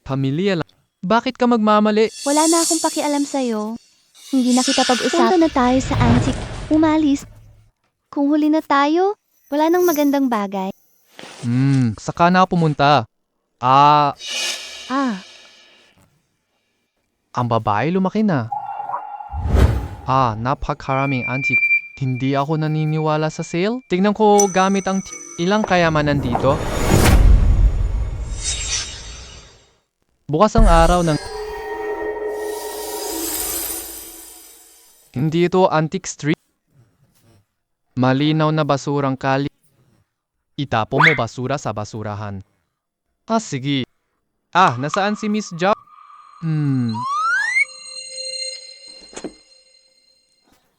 pamilya lang. Bakit ka magmamali? Wala na akong pakialam sa'yo. Hindi na kita pag-usapan. Punta na tayo sa antique. Umalis. Kung huli na tayo, wala nang magandang bagay. Saka na pumunta. Ang babae lumaki na. Napakaraming antique. Hindi ako naniniwala sa sale. Tingnan ko gamit ang ilang kayamanan dito. Bukas ang araw ng hindi ito antique street. Malinaw na basurang kali. Itapo mo basura sa basurahan. Sige. Nasaan si Miss Zhao?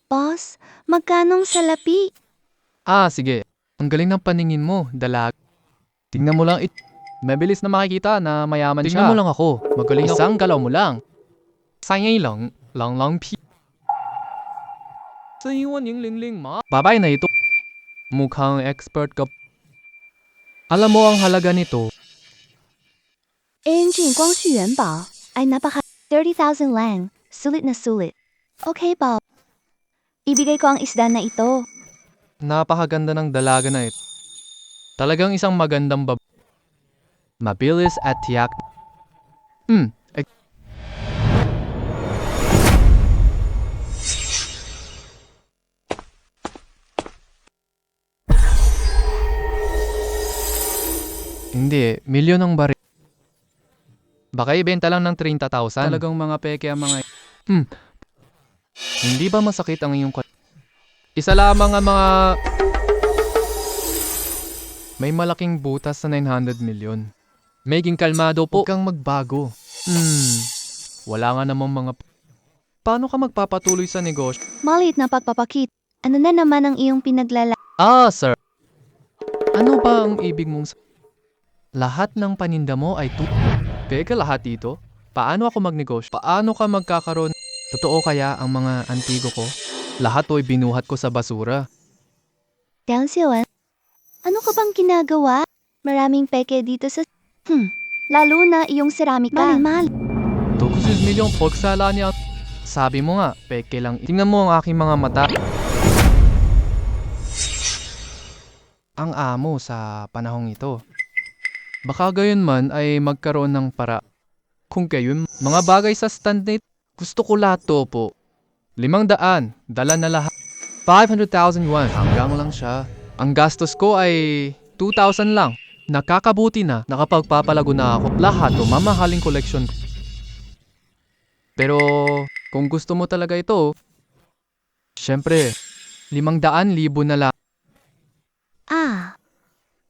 Boss, magkanong salapi? Sige. Ang galing ng paningin mo, dalag. Tingnan mo lang mabilis na makikita na mayaman siya. Tingnan mo lang ako. Magaling isang galaw mo lang. Sayay lang pi. Babae na ito. Mukhang expert ka. Alam mo ang halaga nito. Engine Guangxu Yuanbao ay napaka 30,000 lang. Sulit na sulit. Okay, Bob. Ibigay ko ang isda na ito. Napakaganda ng dalaga na ito. Talagang isang magandang mabilis at tiyak. Hindi, milyon ang baril. Baka ibenta lang ng 30,000. Talagang mga peke ang mga... Hindi ba masakit ang iyong... Isa lamang ang mga... May malaking butas sa 900 milyon. Maging kalmado po. Huwag kang magbago. Wala nga namang mga... Paano ka magpapatuloy sa negosyo? Maliit na pagpapakit. Ano na naman ang iyong pinaglala? Sir. Ano ba ang ibig mong... Lahat ng paninda mo ay Teka, lahat dito? Paano ako magnegosyo? Paano ka magkakaroon? Totoo kaya ang mga antigo ko? Lahat to'y binuhat ko sa basura. Yang Xiaowan, ano ka bang ginagawa? Maraming peke dito sa... Lalo na iyong seramika. Mahal. 900 milyong pagsala niya. Sabi mo nga, peke lang. Tingnan mo ang aking mga mata. Ang amo sa panahong ito. Baka gayon man ay magkaroon ng para. Kung gayon, mga bagay sa stand na ito, gusto ko lahat to po. 500, dala na lahat. 500,000 yuan, hanggang lang siya. Ang gastos ko ay 2,000 lang. Nakakabuti na, nakapagpapalago na ako. Lahat to, mamahaling koleksyon. Pero, kung gusto mo talaga ito, syempre, 500,000 na lang.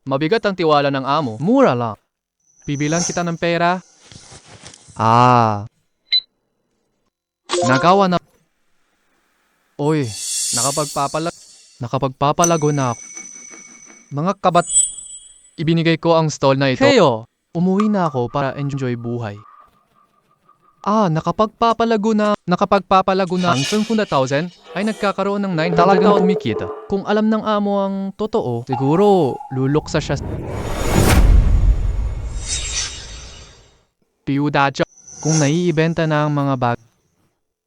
Mabigat ang tiwala ng amo. Mura lang. Bibilang kita ng pera. Nagawa na. Oy, nakapagpapalago na ako. Mga kabat, ibinigay ko ang stall na ito. Heyo, umuwi na ako para enjoy buhay. Nakapagpapalago na. Ang 500,000 ay nagkakaroon ng 900 talagang kumikita. Kung alam ng amo ang totoo, siguro luluksa siya. Piyuda siya. Kung naiibenta na ang mga bag,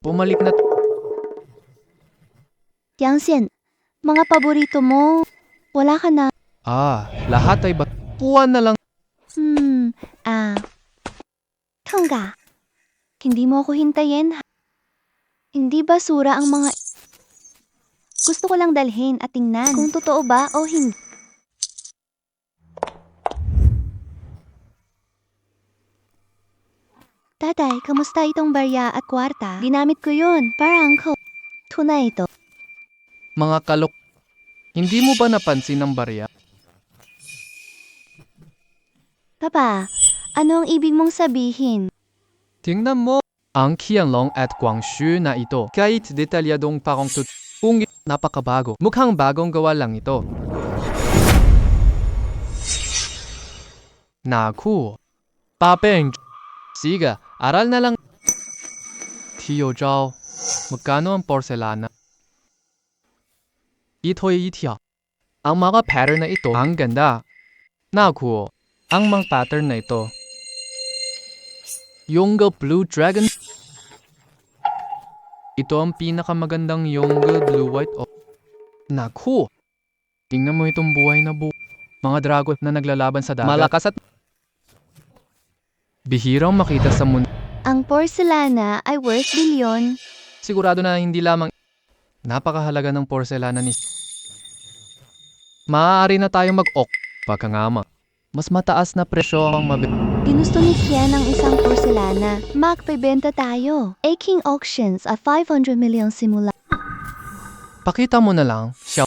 pumalik na. Yang Xian, mga paborito mo, wala ka na. Lahat ay puwan na lang. Tongga, hindi mo ako hintayin. Hindi basura ang mga... Gusto ko lang dalhin at tingnan kung totoo ba o hindi. Tatay, kamusta itong barya at kwarta? Ginamit ko yun para angko. Tunay ito. Mga kalok. Hindi mo ba napansin ang barya? Papa, ano ang ibig mong sabihin? Tingnan mo. Ang Qianlong at Guangxu na ito. Kahit detalyadong parang kung napakabago. Mukhang bagong gawa lang ito. Naku. Papeng. Siga, aral na lang. Tiyo Zhao. Magkano ang porselana? Ito'y itiya. Ang mga pattern na ito, ang ganda. Naku. Ang mga pattern na ito. Yonga Blue Dragon. Ito ang pinakamagandang Yonga Blue White. Naku! Tingnan mo itong buhay na mga dragon na naglalaban sa dagat. Malakas at bihirang makita sa mundo. Ang porcelana ay worth bilyon. Sigurado na hindi lamang napakahalaga ng porselana ni... Maaari na tayong mag-ok. Pagkangama. Mas mataas na presyo ang Ginusto ni Kian ang isang porselana. Magpibenta tayo. Aking auctions at 500 million simula. Pakita mo na lang, siya.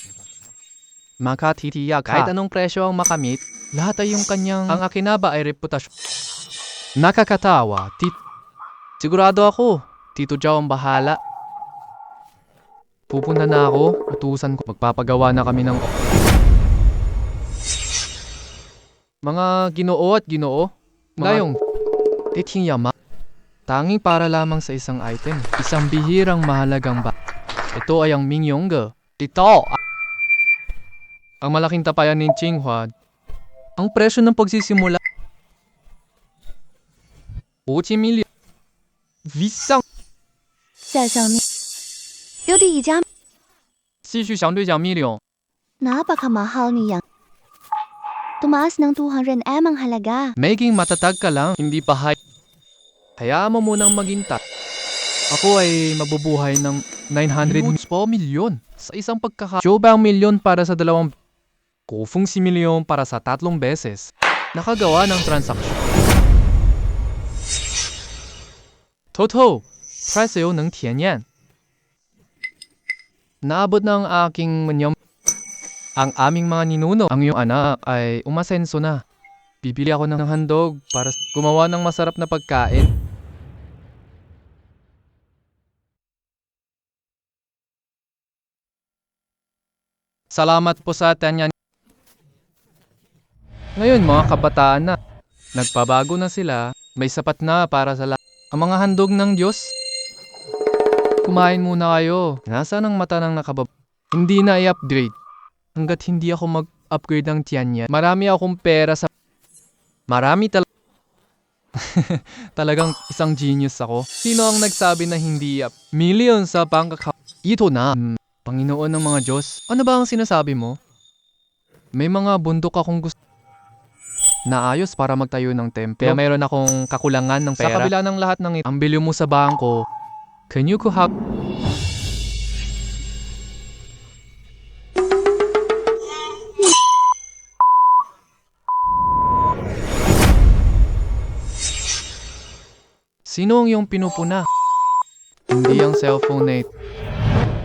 Makatitiyak kahit anong presyo ang makamit, lahat ay yung kanyang ang akinaba ay reputasyon. Nakakatawa, sigurado ako, Tito Zhao ang bahala. Pupunta na ako, utusan ko, magpapagawa na kami ng... Mga ginoo at ginoo, ngayong titingyama, tanging para lamang sa isang item, isang bihirang mahalagang Ito ay ang Mingyongge. Ito! Ang malaking tapayan ni Tsinghua. Ang presyo ng pagsisimula 5million. Visang 在上面有第一家继续相对讲 million. napakamahal niya. Tumaas ng 200 M ang halaga. Maging matatag ka lang, hindi pa high. Hayaan mo munang maghintay. Ako ay mabubuhay ng 900 milyon sa isang pagkaka. Joba ang milyon para sa dalawang. Kufung si milyon para sa 3 beses. nakagawa ng transaksyon. Toto, presyo ng Tianyan. Naabot na ang aking manyam. Ang aming mga ninuno, ang iyong anak ay umasenso na. Bibili ako ng handog para gumawa ng masarap na pagkain. Salamat po sa Tianyan. Ngayon mga kabataan na, nagpabago na sila, may sapat na para sa lahat. Ang mga handog ng Diyos. Kumain muna kayo. Nasaan ang mata ng nakabab? Hindi na i-upgrade. Hanggat hindi ako mag-upgrade ng Tianyan, marami akong pera sa... Marami talagang isang genius ako. Sino ang nagsabi na hindi up? Million sa bank account. Ito na. Panginoon ng mga Diyos. Ano ba ang sinasabi mo? May mga bundok akong gusto naayos para magtayo ng templo. Kaya mayroon akong kakulangan ng pera. Sa kabila ng lahat ng ito, ang bilyo mo sa bangko, can you kuhap? Sino ang iyong pinupuna? Hindi ang cellphone na ito.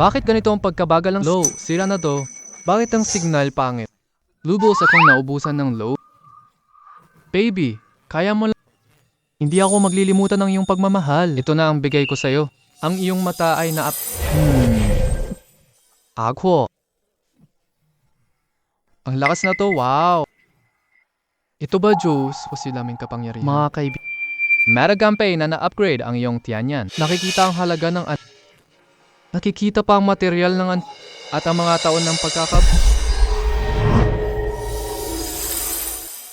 Bakit ganito ang pagkabagal ng low? Sira na to. Bakit ang signal pangit? Lubos akong naubusan ng low. Baby, kaya mo lang. Hindi ako maglilimutan ng iyong pagmamahal. Ito na ang bigay ko sa'yo. Ang iyong mata ay naap... Ako. Ang lakas na to, wow. Ito ba, Diyos? O silaming kapangyarihan? Mga kaibigan. Maragampay na na-upgrade ang iyong Tianyan. Nakikita ang halaga ng nakikita pa ang material ng at ang mga taon ng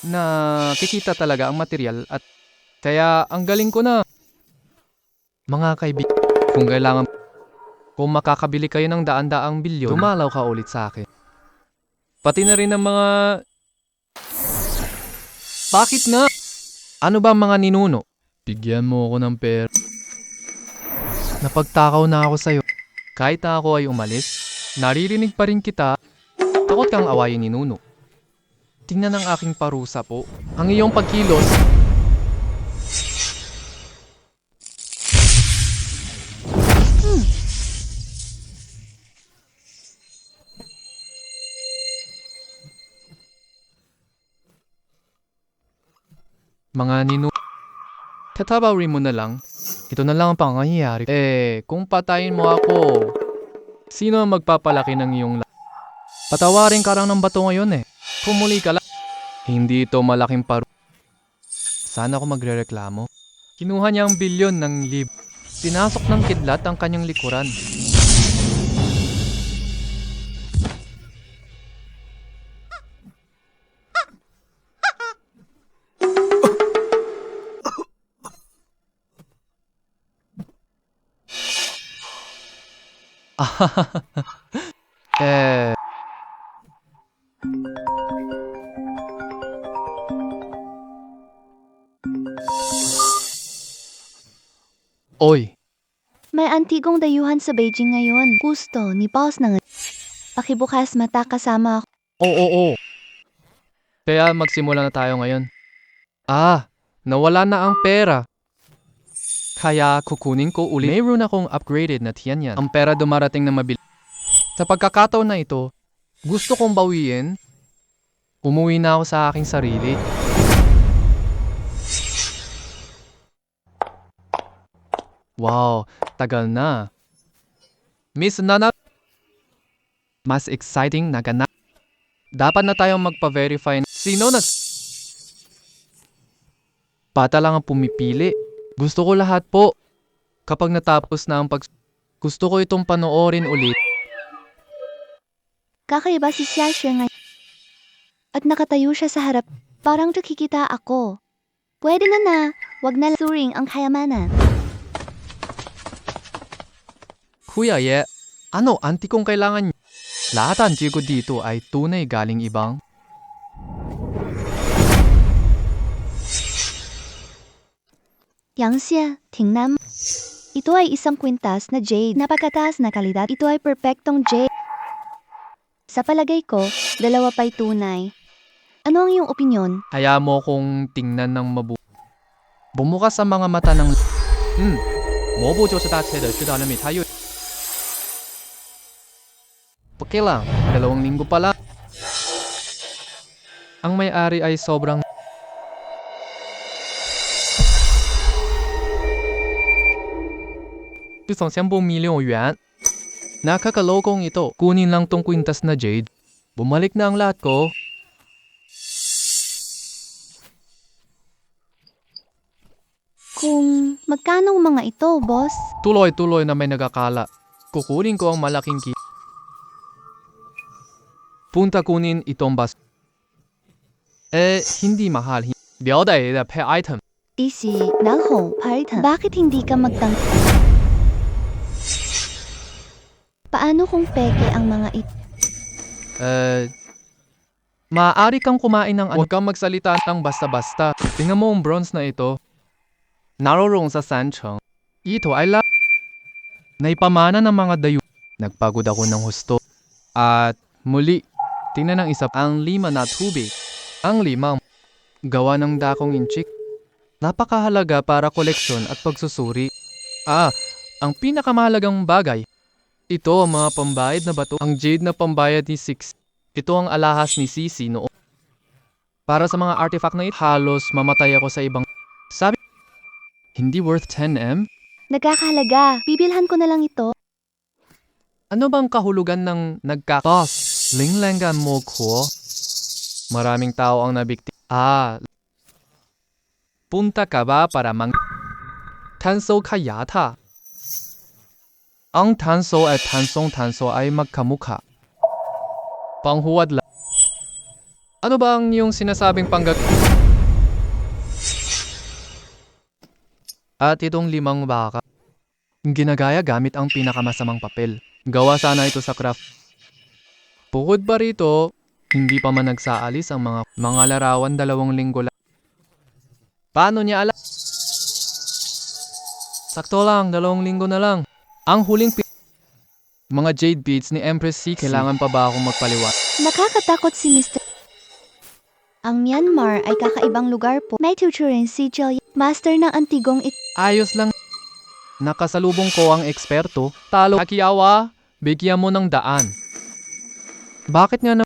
nakikita talaga ang material at kaya ang galing ko na. Mga kaibigan, kung makakabili kayo ng daan-daang bilyon, dumalaw ka ulit sa akin. Pati na rin ang mga... Bakit na? Ano ba ang mga ninuno? Bigyan mo ako ng pera. Napagtakaw na ako sa'yo. Kahit na ako ay umalis, naririnig pa rin kita. Takot kang awayin ni Nuno. Tingnan ang aking parusa po. Ang iyong pagkilos. Mga ninuno. Tatabawin mo na lang. Ito na lang ang pangyayari. Kung patayin mo ako, sino ang magpapalaki ng iyong Patawarin ka lang ng bato ngayon Pumuli ka lang. Hindi ito malaking Sana ako magrereklamo. Kinuha niya ang bilyon ng Pinasok ng kidlat ang kanyang likuran. Oy, May antigong dayuhan sa Beijing ngayon. Gusto ni boss na pakibukas mata kasama ako. oo. Kaya magsimula na tayo ngayon. Nawala na ang pera. Kaya kukunin ko ulit. Mayroon akong upgraded na Tianyan. Ang pera dumarating na mabilis. Sa pagkakataon na ito, gusto kong bawiin. Umuwi na ako sa aking sarili. Wow, tagal na. Miss Nana, mas exciting na ganap. Dapat na tayong magpa-verify. Sino Bata lang ang pumipili. Gusto ko lahat po. Kapag natapos na ang gusto ko itong panoorin ulit. Kakaiba si Xiaxue ngayon. At nakatayo siya sa harap. Parang nakikita ako. Pwede na, wag na suring ang kayamanan. Kuya ano anti kong kailangan niyo? Lahat ang ko dito ay tunay galing ibang. Yangxia, tingnan mo. Ito ay isang kwintas na jade. Napakataas na kalidad. Ito ay perpektong jade. Sa palagay ko, dalawa pa'y tunay. Ano ang iyong opinyon? Kaya mo kong tingnan ng bumukas sa mga mata ng... 魔步就是大车的去到那里他又 Okay lang, 2 linggo pa lang. Ang may-ari ay sobrang... 1,000,000,000 Nakakalokong ito. Kunin lang tong kwintas na Jade. Bumalik na ang lahat ko. Kung magkano ang mga ito, boss? Tuloy-tuloy na may nagakala. Kukunin ko ang malaking punta kunin itong bas. Hindi mahal. 表弟的 pet item. Easy, nalho, Python. Bakit hindi ka Paano kung peke ang mga ito? Maaari kang kumain ng huwag kang magsalita ng basta-basta. Tingnan mo ang bronze na ito. Naroroon sa Sancheng. Ito ay naipamana ng mga dayo. Nagpagod ako ng husto. At muli, tingnan ng isa ang 5 na tubig. Ang 5, gawa ng dakong inchik. Napakahalaga para koleksyon at pagsusuri. Ang pinakamahalagang bagay. Ito ang mga pambayad na bato. Ang jade na pambayad ni Six. Ito ang alahas ni Sisi noon. Para sa mga artifact na ito, halos mamatay ako sa ibang... Sabi, hindi worth 10M? Nagkakahalaga. Bibilhan ko na lang ito. Ano bang kahulugan ng Boss, linglengan mo ko? Maraming tao ang nabikti. Punta ka ba para Tanso ka yata? Ang tanso at tansong-tanso ay magkamukha. Panghuwad lang. Ano ba ang iyong sinasabing At itong 5 baka. Ginagaya gamit ang pinakamasamang papel. Gawa sana ito sa craft. Bukod pa rito, hindi pa man nagsaalis ang mga larawan 2 linggo lang. Paano niya alam? Sakto lang, 2 linggo na lang. Ang huling mga jade beads ni Empress C. Kailangan pa ba akong magpaliwanag? Nakakatakot si Mr. Ang Myanmar ay kakaibang lugar po. May tuturin si Jill, master ng antigong Ayos lang. Nakasalubong ko ang eksperto. Talo. Akiawa, bigyan mo ng daan. Bakit nga na...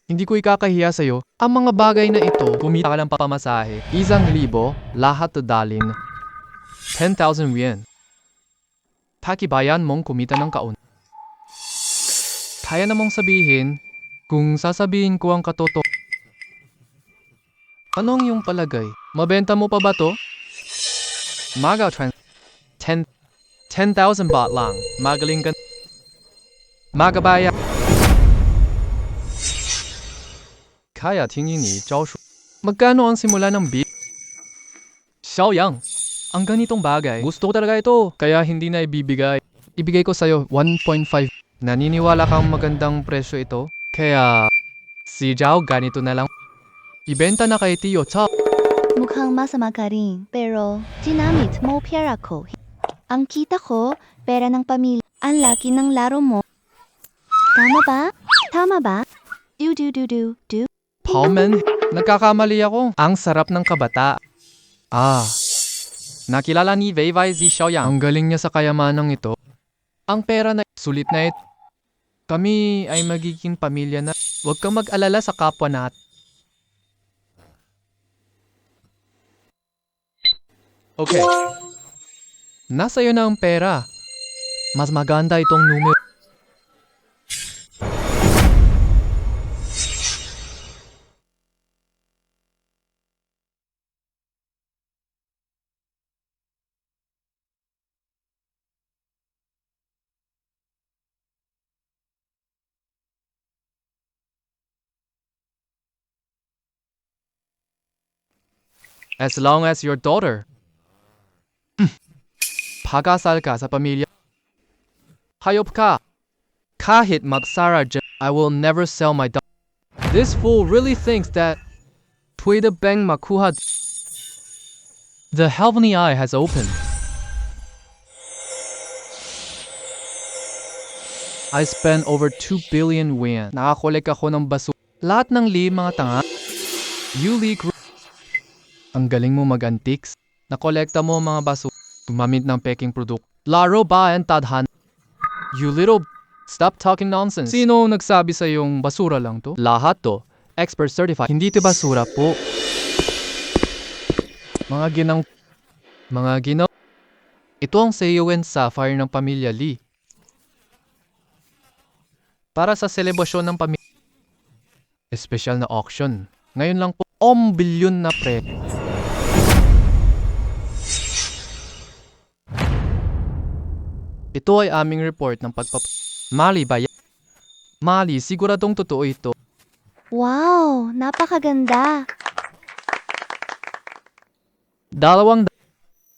Hindi ko ikakahiya sa'yo. Ang mga bagay na ito, kumita ka ng papamasahe. 1,000, lahat dalin. 10,000 yen. Pakibayan mong kumita ng kaun. Kaya namang sabihin, kung sasabihin ko ang katoto. Anong iyong palagay? Mabenta mo pa ba to? Magaw 10,000 baht lang. Magaling ka. Magabaya. Kaya tingin ni Joshua. Magkano ang simula ng beat? Xiaoyang. Ang ganitong bagay, gusto ko talaga ito, kaya hindi na ibibigay. Ibigay ko sa'yo 1.5. Naniniwala kang magandang presyo ito? Kaya, si Zhao ganito na lang. Ibenta na kay Tio Cha. Mukhang masama ka rin, pero ginamit mo pera ko. Ang kita ko, pera ng pamilya. Ang laki ng laro mo. Tama ba? Tama ba? Do. Paumen, nagkakamali ako. Ang sarap ng kabata. Nakilala ni Wei Wei Zi Xiaoyang. Ang galing niya sa kayamanang ito. Ang pera na sulit na ito. Kami ay magiging pamilya na. Huwag kang mag-alala sa kapwa natin. Okay. Nasa iyo na ang pera. Mas maganda itong numero. As long as your daughter. Pagasal ka sa pamilya. Hayop ka. Kahit magsara dyan, I will never sell my daughter. This fool really thinks that pwede bang makuha. The heavenly eye has opened. I spent over 2 billion yen. Nakakolek ako ng basura. Lahat ng Li mga tanga. Yuli ang galing mo mag-antiques. Nakolekta mo mga baso. Gumamit ng peking product. Laro ba ang tadhan? You little stop talking nonsense. Sino nagsabi sa yung basura lang to? Lahat to. Expert certified. Hindi to basura po. Mga ginaw. Ito ang Seo and Sapphire ng pamilya Lee. Para sa selebasyon ng pamilya. Espesyal na auction. Ngayon lang po, bilyon na pre. Ito ay aming report ng Mali ba yan? Mali, siguradong totoo ito. Wow, napakaganda. 2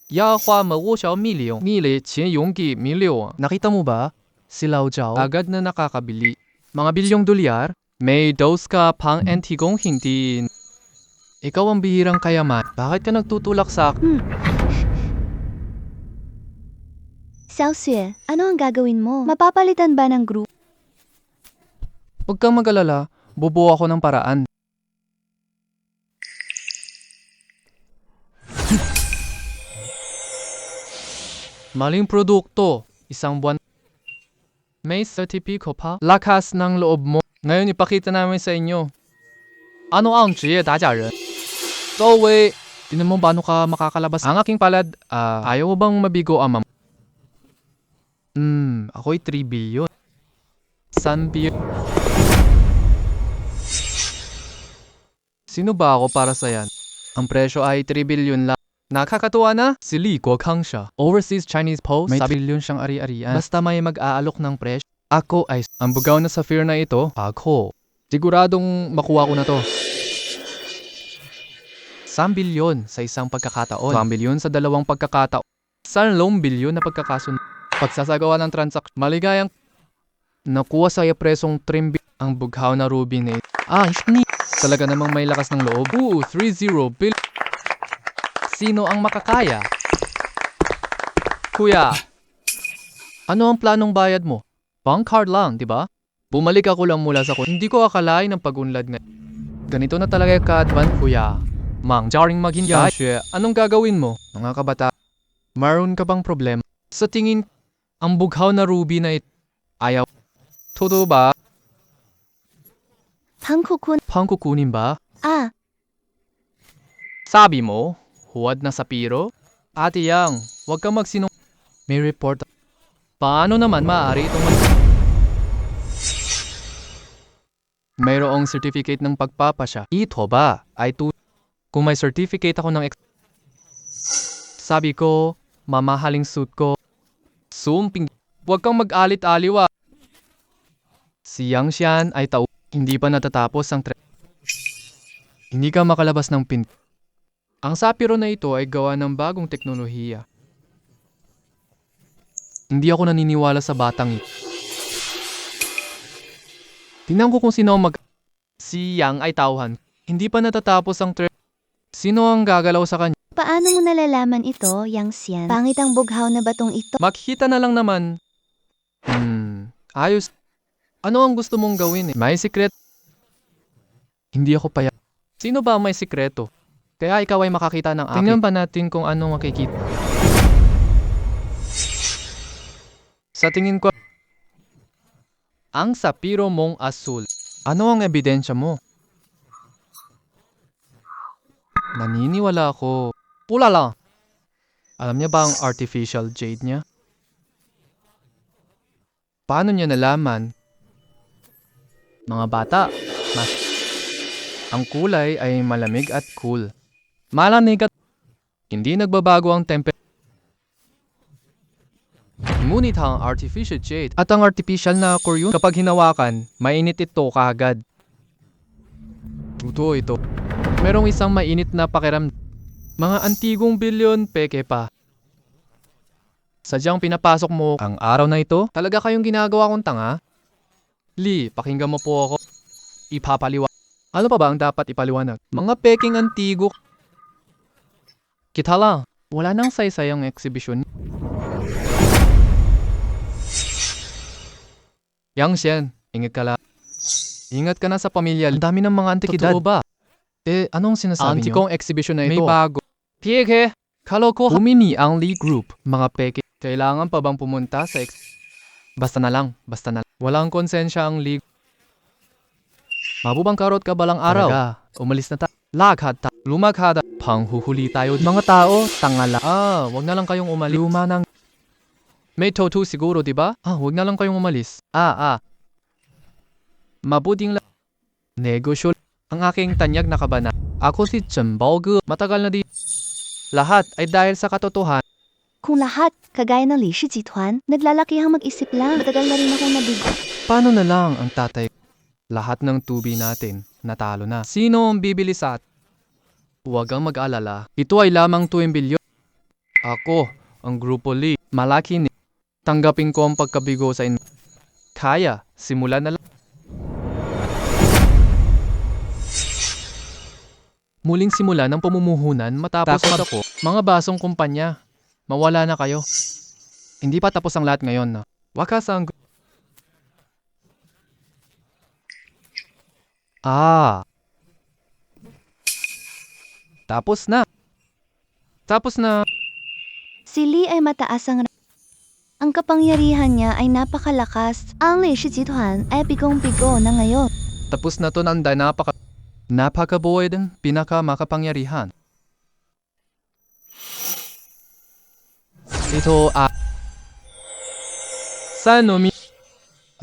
要花么5小milyon. Mili,錢用幾milyon. Nakita mo ba? Si Lao Zhao agad na nakakabili. Mga bilyong dolyar, may dose ka pang antigong hindi. Ikaw ang bihirang kayaman. Bakit ka nagtutulak sa akin? Xiaoxue, ano ang gagawin mo? Mapapalitan ba ng group? Huwag kang mag-alala, bubuo ako ng paraan. Maling produkto, isang buwan. May certificate pa? Lakas ng loob mo. Ngayon ipakita namin sa inyo. Ano ang 职业打假人? So wait, tinan mo paano ka makakalabas. Ang aking palad, ayaw mo bang mabigo ama? Ako'y 3 billion. 3 billion. Sino ba ako para sa yan? Ang presyo ay 3 billion lang. Nakakatuwa na? Si Li Guokang siya. Overseas Chinese Post, may 3 billion siyang ari-arian. Basta may mag-aalok ng presyo. Ako ay ang bugaw na sapphire na ito. Ako. Siguradong makuha ko na to. 3 bilyon sa isang pagkakataon. 1 bilyon sa 2 pagkakataon. 3 bilyon na pagkakasunod. Pagsasagawa ng transaksyon. Maligayang nakuha sa presong 3 bilyon. Ang bughaw na ruby na ito. Talaga namang may lakas ng loob. 30 billion. Sino ang makakaya? Kuya, ano ang planong bayad mo? Bank card lang, di ba? Bumalik ako lang mula sa Hindi ko akalain ang pag-unlad na. Ganito na talaga ka-advance, kuya. Mang, jaring maghintay. Yaxue, anong gagawin mo? Mga kabata, maroon ka bang problema? Sa tingin, ang bughaw na ruby na ito, ayaw. Todo ba? Pangkukun. Pangkukunin ba? Sabi mo, huwad na sapiro? Ate Yang, huwag kang magsinong... May report. Paano naman maaari itong mayroong certificate ng pagpapasya. Ito ba ay kung may certificate ako ng sabi ko, mamahaling suit ko. Sumping, huwag kang mag-alit-aliwa. Si Yang Xian ay hindi pa natatapos ang hindi ka makalabas ng pin. Ang sapiro na ito ay gawa ng bagong teknolohiya. Hindi ako naniniwala sa batang ito. Tingnan ko kung sino ang Si Yang ay tauhan. Hindi pa natatapos ang Sino ang gagalaw sa kanya? Paano mo nalalaman ito, Yang Xian? Pangit ang bughaw na batong ito. Makikita na lang naman. Ayos. Ano ang gusto mong gawin? May sikret. Hindi ako paya. Sino ba may sikreto? Kaya ikaw ay makakita ng akin. Tingnan pa natin kung ano makikita. Sa tingin ko, ang sapiro mong asul. Ano ang ebidensya mo? Naniniwala ako. Pula lang. Alam niya ba ang artificial jade niya? Paano niya nalaman? Mga bata, ang kulay ay malamig at cool. Malamig at hindi nagbabago ang temperature. Ngunit ang artificial jade at ang artificial na Korean kapag hinawakan, mainit ito kaagad. Totoo ito. Merong isang mainit na pakiram. Mga antigong bilyon peke pa. Sadyang pinapasok mo ang araw na ito? Talaga kayong ginagawa kong tanga? Lee, pakinggan mo po ako. Ipapaliwanag. Ano pa ba ang dapat ipaliwanag? Mga peking antigo. Kita lang, wala nang saysayang exhibition. Yang Xian, ingat ka lang. Ingat ka na sa pamilya. Ang dami ng mga antikidad. Totoo ba? Anong sinasabi niyo? Antikong exhibition na ito. May bago. Piyeke! Kaloko! Humini ang Lee Group. Mga peke. Kailangan pa bang pumunta sa Basta na lang. Walang konsensya ang Lee. Mabubangkarot ka balang araw. Talaga. Umalis na lumaghada. Panghuhuli tayo. Mga tao, tangala. Wag na lang kayong umalis. Luma ng May totu siguro, di ba? Wag na lang kayong umalis. Mabuting negosyo. Ang aking tanyag na kabana. Ako si Chen Baoge. Matagal na di. Lahat ay dahil sa katotohanan. Kung lahat, kagaya ng Li Shi Jituan, naglalakihang mag-isip lang. Matagal na rin akong nabigo. Paano na lang ang tatay? Lahat ng tubi natin, natalo na. Sino ang bibili sa atin? Huwag kang mag-alala. Ito ay lamang 2 bilyon. Ako, ang Grupo Li, malaki ni. Tanggapin ko ang pagkabigo sa inyo. Kaya, simulan na lang. Muling simula ng pamumuhunan matapos ako, mga basong kumpanya. Mawala na kayo. Hindi pa tapos ang lahat ngayon. No? Wakas ang... Tapos na. Si Li ay mataas ang kapangyarihan niya ay napakalakas. Ang Li Shi Jituan ay bigong-bigo na ngayon. Tapos na to ng napakabuhay din pinakamakapangyarihan. Ito Sanomi.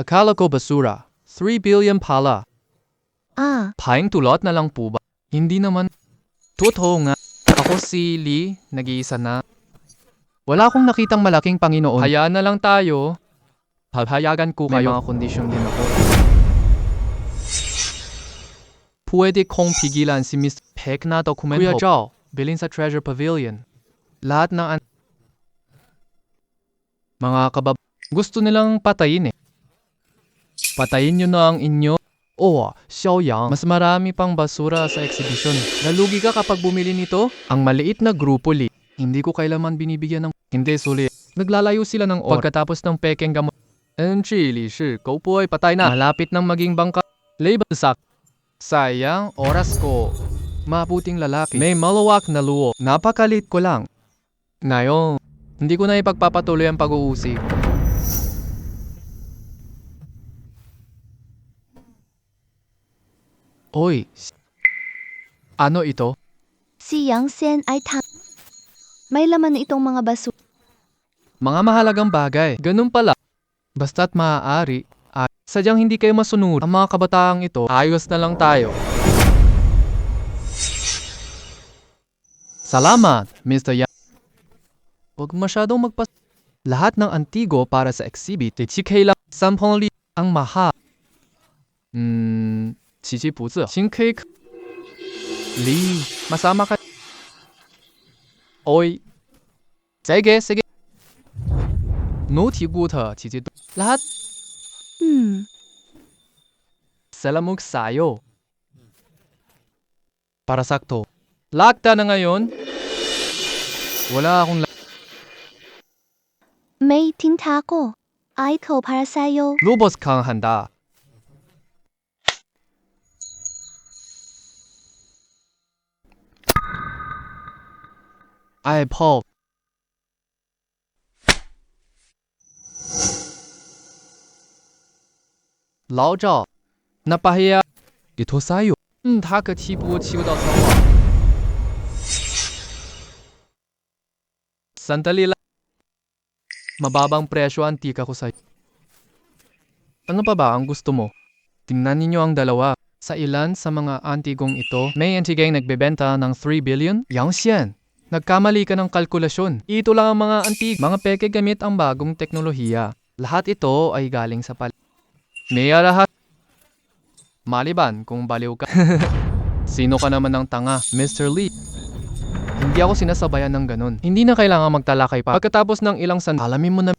Akala ko basura. 3 billion pala. Paing tulot na lang po ba? Hindi naman. Totoo nga. Ako si Lee, nag-iisa na. Wala akong nakitang malaking Panginoon. Hayaan na lang tayo. Papayagan ko kayo. May mga kondisyon din ako. Pwede kong pigilan si Mr. Peck na dokumento. Kuya Zhao, bilhin sa Treasure Pavilion. Lahat ng mga kabab... Gusto nilang patayin eh. Patayin nyo na ang inyo. Xiaoyang, mas marami pang basura sa exhibition. Nalugi ka kapag bumili nito? Ang maliit na grupo Li. Hindi ko kailanman binibigyan ng... Hindi, sulit. Naglalayo sila ng pagkatapos ng pekeng gamot. Li Shi, Koupoy, patay na. Malapit nang maging bangka. Labelsak. Sayang, oras ko. Mabuting lalaki. May malawak na luo. Napakalit ko lang. Ngayon, hindi ko na ipagpapatuloy ang pag-uusig. Oy, ano ito? Si Yang Sen ay may laman itong mga basura. Mga mahalagang bagay. Ganun pala. Basta't maaari. Sadyang hindi kayo masunod. Ang mga kabataang ito, ayos na lang tayo. Salamat, Mr. Yang. Huwag masyadong lahat ng antigo para sa exhibit. Kailang 10li ang mahal. 奇迹不自新 cake Lee, masama ka. Oy. Sige. Noti guta,奇迹 lahat. Salamok sayo. Para sakto. Lakta na ngayon. Wala akong May tinta ko. Ay ko para sa'yo. Lubos kang handa. Ay, Paul. Lao Zhao. Napahiya. Ito sa'yo. 他可欺负我欺负到苍老。Sandali lang. Mababang presyo ang tika ko sa'yo. Ano pa ba ang gusto mo? Tingnan ninyo ang dalawa. Sa ilan sa mga antigong ito, may antigeng nagbebenta ng 3 billion? Yang Xian. Nagkamali ka ng kalkulasyon. Ito lang ang mga antig. Mga peke gamit ang bagong teknolohiya. Lahat ito ay galing sa May lahat. Maliban kung baliw ka. Sino ka naman ng tanga, Mr. Lee? Hindi ako sinasabayan ng ganun. Hindi na kailangan magtalakay pa. Pagkatapos ng ilang alamin mo na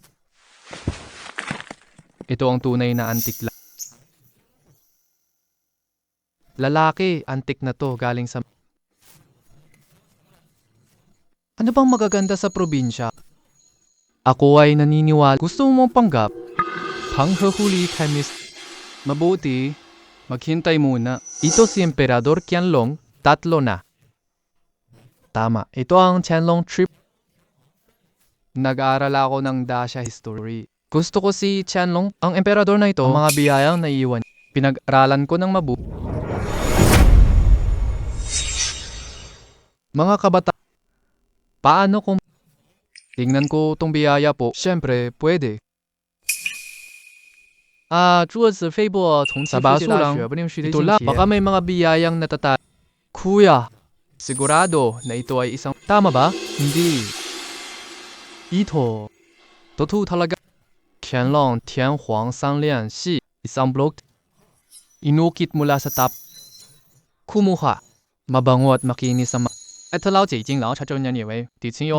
ito ang tunay na antik lalaki, antik na to galing sa... Ano bang magaganda sa probinsya? Ako ay naniniwala. Gusto mo mong panggap? Panghuhuli kay Miss... Mabuti. Maghintay muna. Ito si Emperador Qianlong, 3 na. Tama, ito ang Qianlong trip. Nag-aaral ako ng Dacia History. Gusto ko si Qianlong, ang emperador na ito, ang mga biyayang naiiwan. Pinag-aralan ko ng mabuti. Mga kabata, paano kung tingnan ko tong biyaya po? Siyempre, pwede. Sa baso lang, ito lang, baka may mga biyayang natata. Kuya, sigurado na ito ay isang... Tama ba? Hindi. Ito. Totoo talaga. Qianlong Tianhuang Sanlian Xi isang blog. Inukit mula sa top. Kumuha. Mabango at makinis ang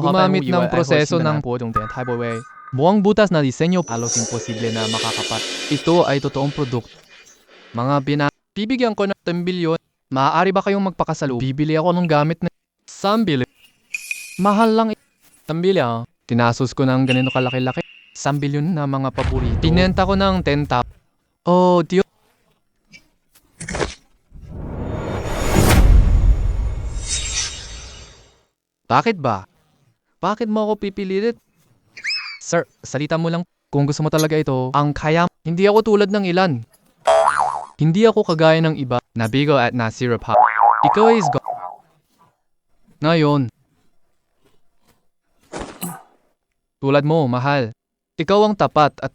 gumamit ng proseso ng buwang butas na disenyo halos imposible na makakapat. Ito ay totoong produkto. Bibigyan ko ng 10 bilyon. Maaari ba kayong magpakasalo? Bibili ako ng gamit na 3 bilyon. Mahal lang 3 bilyon. Tinasos ko ng ganito kalaki-laki. 3 bilyon na mga paborito. Pinenta ko ng 10 top. Oh, Diyo. Bakit ba? Bakit mo ako pipililit? Sir, salita mo lang kung gusto mo talaga ito. Ang kaya, hindi ako tulad ng ilan. Hindi ako kagaya ng iba. Nabigo at nasirap ha. Ikaw is go. Ngayon. Tulad mo, mahal. Ikaw ang tapat at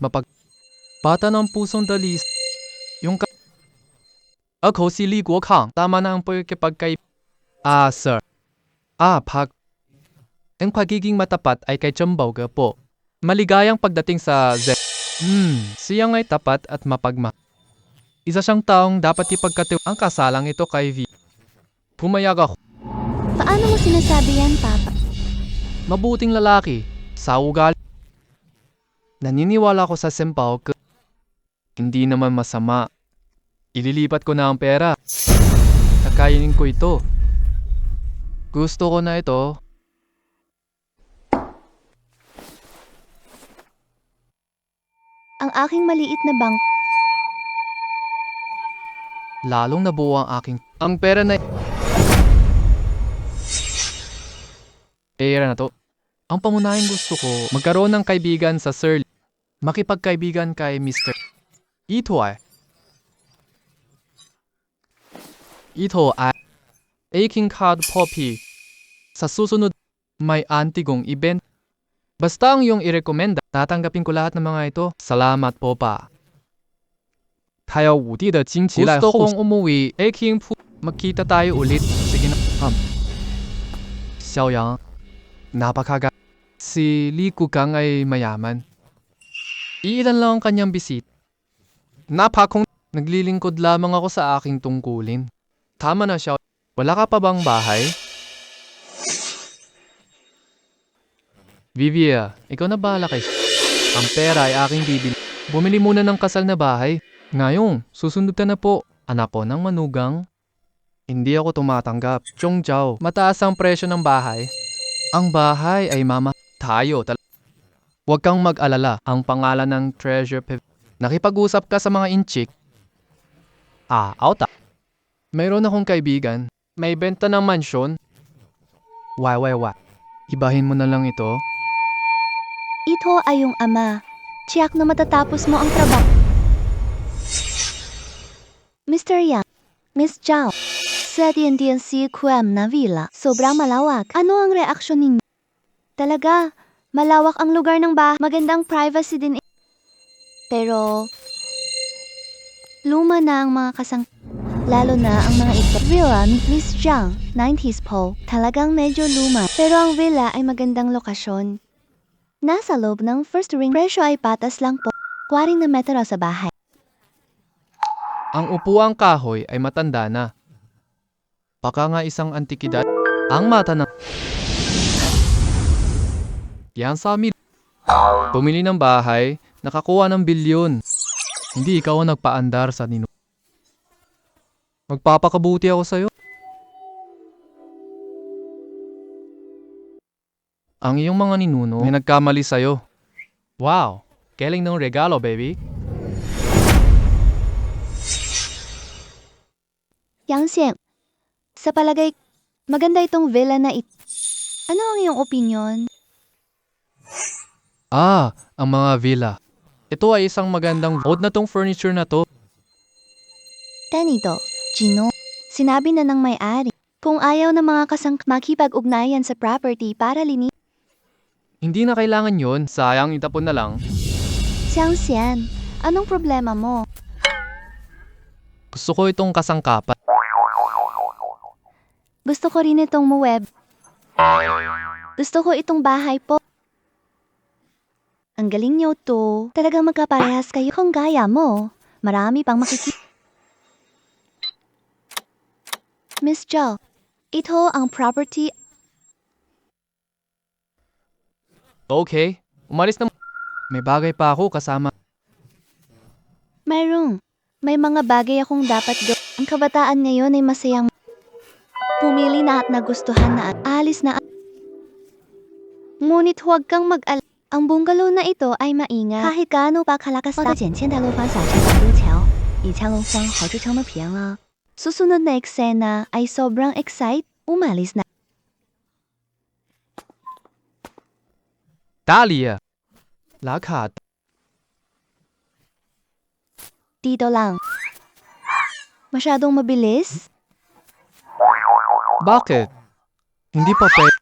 bata ng pusong dalis. Yung ako si Li Guokang. Tama na ang pagkipagkay... sir. Ang pagiging matapat ay kay Chambao ka po. Maligayang pagdating sa Z. Siya nga'y tapat at mapagma. Isa siyang taong dapat ipagkatiw. Ang kasalang ito kay V. Pumayag ako. Paano mo sinasabi yan, Papa? Mabuting lalaki. Sa ugali. Naniniwala ko sa Sempao ka. Hindi naman masama. Ililipat ko na ang pera. Kakainin ko ito. Gusto ko na ito. Ang aking maliit na bank. Lalong nabuo ang aking... Ang pera na... Pera na to. Ang pangunahing gusto ko, magkaroon ng kaibigan sa Sir. Makipagkaibigan kay Mr. Ito ay aking card copy. Sa susunod, may antigong event. Basta ang iyong irekomenda, tatanggapin ko lahat ng mga ito. Salamat po pa. Gusto kong umuwi. Magkita tayo ulit. Sige na. Xiaoyang, napakaga. Si Li Guokang ay mayaman. Iilan lang ang kanyang bisit. Naglilingkod lamang ako sa aking tungkulin. Tama na siya. Wala ka pa bang bahay? Vivia, ikaw na bahala kay... Ang pera ay aking bibili. Bumili muna ng kasal na bahay. Ngayon, susundot ka na po. Anak ko ng manugang. Hindi ako tumatanggap. Chongjiao, mataas ang presyo ng bahay. Ang bahay ay mama... Tayo. Huwag kang mag-alala. Ang pangalan ng treasure... Nakipag-usap ka sa mga inchik. Auta. Mayroon akong kaibigan. May benta ng mansyon. Why? Ibahin mo na lang ito. Ito ay yung ama. Tiyak na matatapos mo ang trabaho. Mr. Yang, Miss Zhao, sa Dian-Dian-Si Kuam na villa, sobrang malawak. Ano ang reaksyon ninyo? Talaga, malawak ang lugar ng bahay. Magandang privacy din. Pero, luma na ang mga kasang... Lalo na ang mga ito. Villa ni Miss Zhang, 90s po. Talagang medyo luma. Pero ang villa ay magandang lokasyon. Nasa loob ng first ring. Presyo ay patas lang po. 40 na metro sa bahay. Ang upuang kahoy ay matanda na. Baka nga isang antikidad. Ang mata ng... Yan sa amin. Bumili ng bahay, nakakuha ng bilyon. Hindi ikaw ang nagpaandar sa nino. Magpapakabuti ako sa'yo. Ang iyong mga ninuno may nagkamali sa'yo. Wow, galing ng regalo, baby. Yang Xian, sa palagay, maganda itong villa na ito. Ano ang iyong opinion? Ang mga villa. Ito ay isang magandang vote na tong furniture na to. Ganito, Gino, sinabi na ng may-ari, kung ayaw ng mga makipag-ugnayan sa property para linis. Hindi na kailangan yon, sayang itapon na lang. Xiang Xian, anong problema mo? Gusto ko itong kasangkapan. Gusto ko rin itong muweb. Gusto ko itong bahay po. Ang galing niyo to. Talagang magkaparehas kayo kung gaya mo. Marami pang makikita. Miss Jo, ito ang property. Okay, umalis na. May bagay pa ako kasama. Mayroong. May mga bagay akong dapat gawin. Ang kabataan ngayon ay masayang pumili na at nagustuhan na at alis na. Ngunit huwag kang mag-alala. Ang bungalow na ito ay maingat. Kahit gaano pa kalakas na. Susunod na eksena ay sobrang excite. Umalis na. Talia! Lakad. Dito lang. Masyadong mabilis? Bakit? Hindi pa pwede.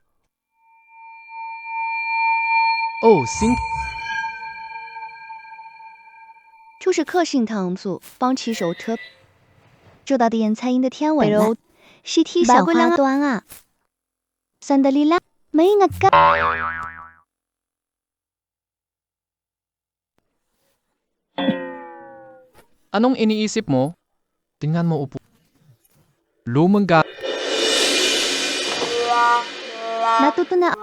Oh, 就是个性糖醋，帮骑手特。这道点菜音的天尾柔，是替小花端啊。Sandali lang, maingat ka. Anong iniisip mo? Tingnan mo upo. Lumang ga... Natuto na.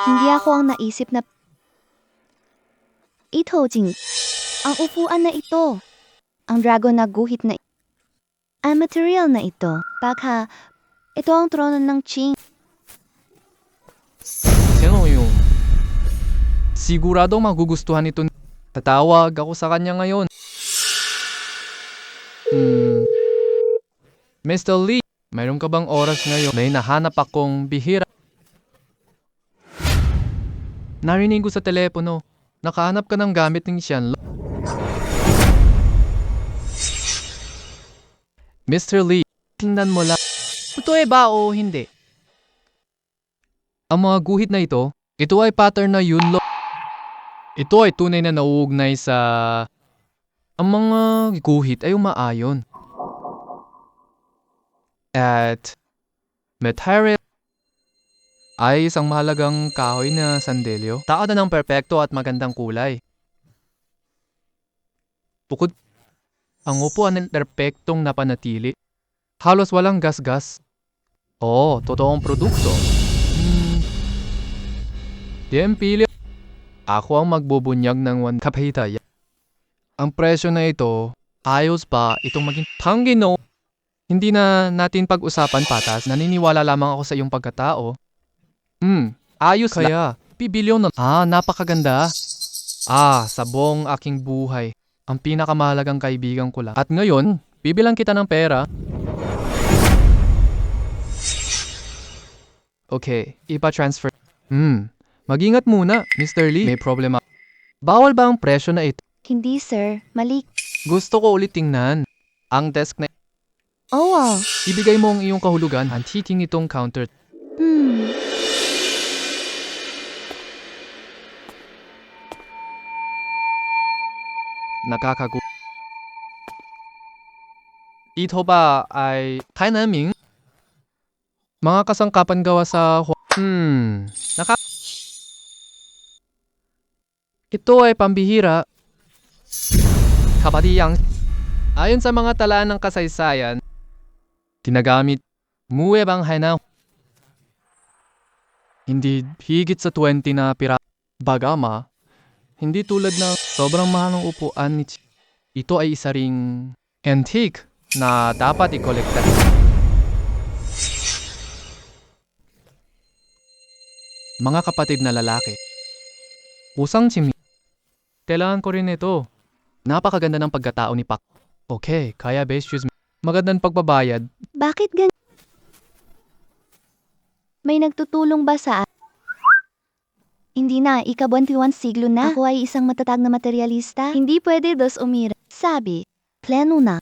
Hindi ako ang naisip na... Ito, Jing. Ang upuan na ito. Ang dragon na guhit na... Ang material na ito. Baka... Ito ang trono ng Ching. Sino yun? Sigurado magugustuhan ito. Tatawag ako sa kanya ngayon. Mr. Lee, mayroon ka bang oras ngayon? May nahanap akong bihira. Narinig ko sa telepono. Nakahanap ka ng gamit ng Xianlong. Mr. Lee, tingnan mo lang. Totoo ba o hindi? Ang mga guhit na ito ay pattern na Yunlong. Ito ay tunay na nauugnay sa... Ang mga guhit ay umaayon. At material ay isang mahalagang kahoy na sandelyo. Tao na ng perpekto at magandang kulay. Bukod, ang upuan ng perpektong napanatili. Halos walang gas-gas. Totoong produkto. Pili. Ako ang magbubunyag ng 1 kapitaya. Ang presyo na ito, ayos pa itong maging Panginoon. Hindi na natin pag-usapan patas, naniniwala lamang ako sa iyong pagkatao. Ayos kaya, pibilyon na. Napakaganda. Sa buong aking buhay, ang pinakamahalagang kaibigan ko lang. At ngayon, bibilang kita ng pera. Okay, ipa-transfer. Mag-ingat muna, Mr. Lee. May problema. Bawal ba ang presyo na ito? Hindi sir, mali. Gusto ko ulit tingnan. Ang desk na... Oo. Ibigay mo ang iyong kahulugan. Antiking itong counter. Nakakagu... Ito ba ay kainaming? Mga kasangkapan gawa sa... Ito ay pambihira. Kapadiyang. Ayon sa mga talaan ng kasaysayan, ginagamit muwebang hanaw. Hindi higit sa 20 na pira. Bagama, hindi tulad ng sobrang mahal ng upuan ni Ito ay isa ring antique na dapat i-kolekta. Mga kapatid na lalaki. Usang chimney. Kailangan ko rin ito. Napakaganda ng pagkatao ni Pak. Okay, kaya base choose. magandang pagbabayad. Bakit ganyan? May nagtutulong ba sa Hindi na, ika-21 siglo na. Ako ay isang matatag na materialista. Hindi pwede dos umira. Sabi, plano na.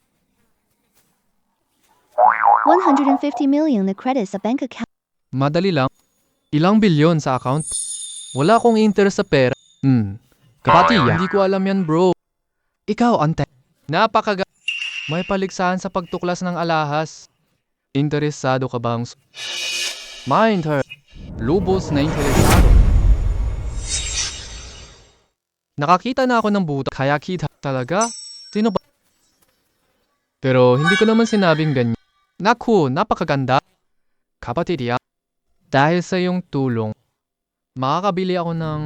150 million na credit sa bank account. Madali lang. Ilang bilyon sa account? Wala akong interest sa pera. Kapati, hindi ko alam yan bro. Ikaw, ante. Napakaga... May paligsahan sa pagtuklas ng alahas. Interesado ka bang... Lubos na interesado. Nakakita na ako ng buta, kaya kita talaga? Sino ba? Pero hindi ko naman sinabing ganyan. Naku, napakaganda. Kapatid, dahil sa iyong tulong, makakabili ako ng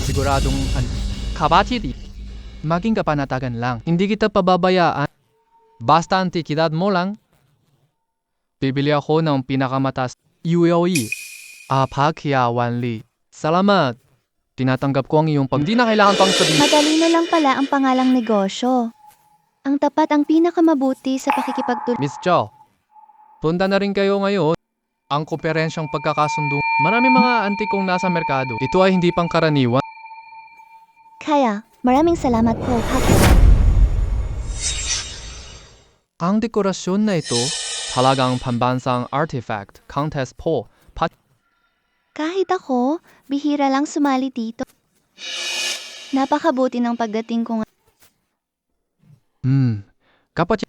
siguradong kapatid, maging kapanatagan lang. Hindi kita pababayaan. Basta antikidad mo lang. Bibili ako ng pinakamatas UAE. Pagkiyawanli. Salamat. Tinatanggap ko ang iyong Hindi na kailangan pang sabihin. Madali na lang pala ang pangalang negosyo. Ang tapat ang pinakamabuti sa pakikipagtulungan. Miss Chow, punta na rin kayo ngayon. Ang komperensyang pagkakasundo. Maraming mga antikong nasa merkado. Ito ay hindi pangkaraniwan. Kaya, maraming salamat po, Paki. Ang dekorasyon na ito, talagang pambansang artifact contest po. Kahit ako, bihira lang sumali dito. Napakabuti ng pagdating ko nga. Kapatid,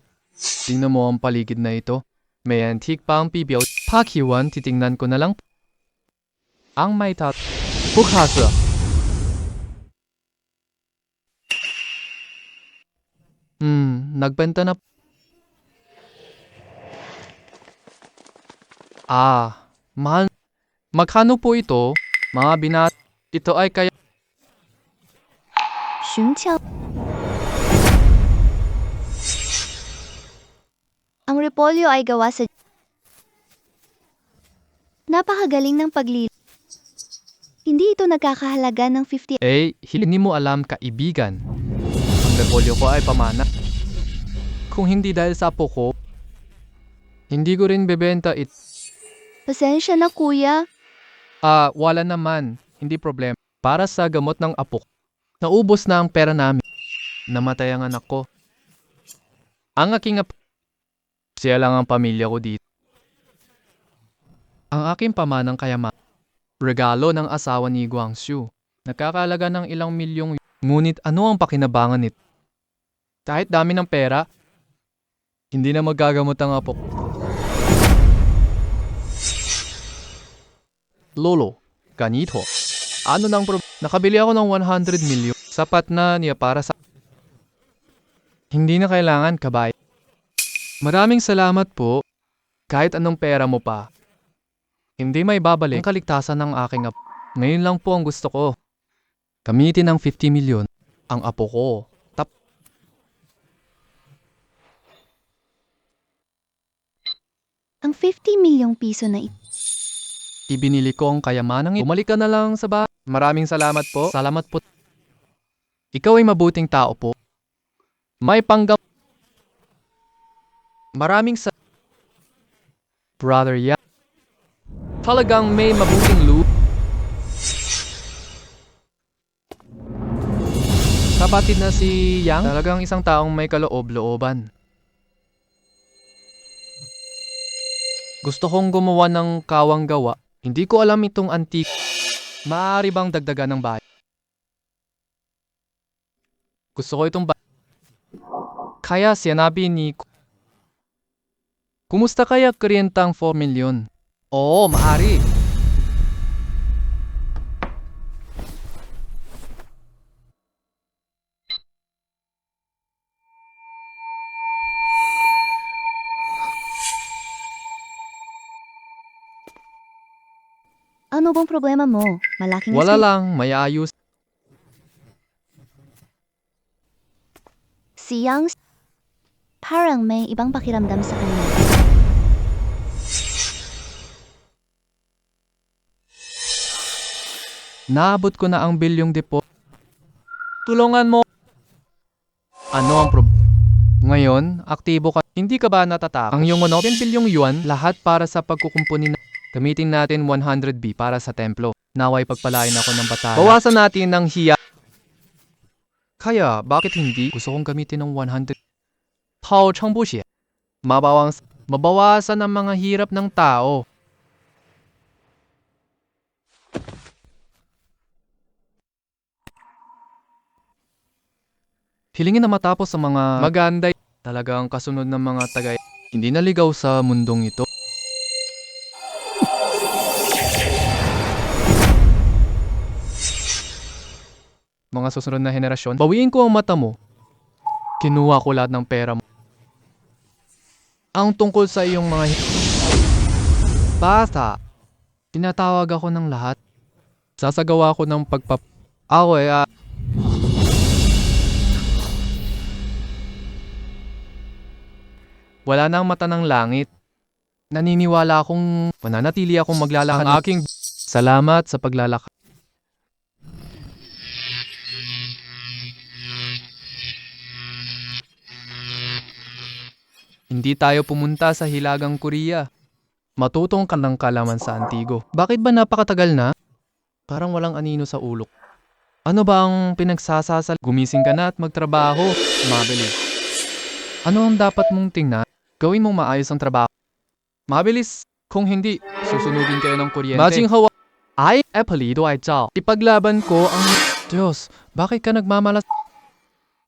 tingnan mo ang paligid na ito. May antique pa ang pibiyaw. Pakiwan, titingnan ko na lang. Ang may Bukasa. Nagbenta na. Mahal. Magkano po ito? Mga binat. Ito ay kaya. Shunqiao. Ang repolyo ay gawa sa napakagaling ng paglili. Hindi ito nagkakahalaga ng 50. Hindi mo alam kaibigan. Ang repolyo ko ay pamana. Kung hindi dahil sa apo ko, hindi ko rin bebenta ito. Pasensya na kuya. Wala naman. Hindi problema. Para sa gamot ng apo ko. Naubos na ang pera namin. Namatay ang anak ko. Ang aking apo. Siya lang ang pamilya ko dito. Ang aking pamanang kayaman. Regalo ng asawa ni Guangxu. Nakakalaga ng ilang milyong. Ngunit ano ang pakinabangan nito? Kahit dami ng pera, hindi na magagamot ang apo. Lolo, ganito. Ano nang nakabili ako ng 100 milyon. Sapat na niya para sa... Hindi na kailangan kabay. Maraming salamat po. Kahit anong pera mo pa. Hindi may babalik ang kaligtasan ng aking apo. Ngayon lang po ang gusto ko. Gamitin ng 50 milyon ang apo ko. Ang 50 milyong piso na ito. Ibinili ko ang kayamanang ito. Bumalik ka na lang sa bahay. Maraming salamat po. Salamat po. Ikaw ay mabuting tao po. May panggap. Maraming Brother Yang. Talagang may mabuting loob. Kapatid na si Yang. Talagang isang taong may kaloob-looban. Gusto kong gumawa ng kawang gawa. Hindi ko alam itong antique. Maaari bang dagdagan ng bahay? Gusto ko itong Kaya sinabi ni Kumusta kaya kuryentang 4 milyon? Oo, maaari. Ano bang problema mo? Malaking Wala lang, may ayos. Si Yang parang may ibang pakiramdam sa kanya. Naabot ko na ang bilyong depo. Tulungan mo. Ano ang Ngayon, aktibo ka. Hindi ka ba natatakot? Ang iyong 1 bilyong yuan, lahat para sa pagkukumpuni na. Gamitin natin 100B para sa templo. Naway pagpalain ako ng batala. Bawasan natin ng hiya. Kaya, bakit hindi? Gusto kong gamitin ng 100. Hao cheng bu xie. Mabawasan ang mga hirap ng tao. Hilingin na matapos sa mga maganda. Talagang kasunod ng mga tagay. Hindi naligaw sa mundong ito. Mga susunod na henerasyon, bawiin ko ang mata mo. Kinuha ko lahat ng pera mo. Ang tungkol sa iyong mga bata, tinatawag ako ng lahat. Sasagawa ko ng Ako wala na ang mata ng langit. Naniniwala akong mananatili akong maglalakad. Ang aking salamat sa paglalakad. Hindi tayo pumunta sa Hilagang Korea. Matutong ka ng kalaman sa Antigo. Bakit ba napakatagal na? Parang walang anino sa ulo. Ano ba ang pinagsasasal? Gumising ka na at magtrabaho. Mabilis. Ano ang dapat mong tingnan? Gawin mong maayos ang trabaho. Mabilis. Kung hindi, susunugin kayo ng kuryente. Majing hawa. Ay, apelido ay Zhao. Ipaglaban ko ang... Diyos, bakit ka nagmamalas?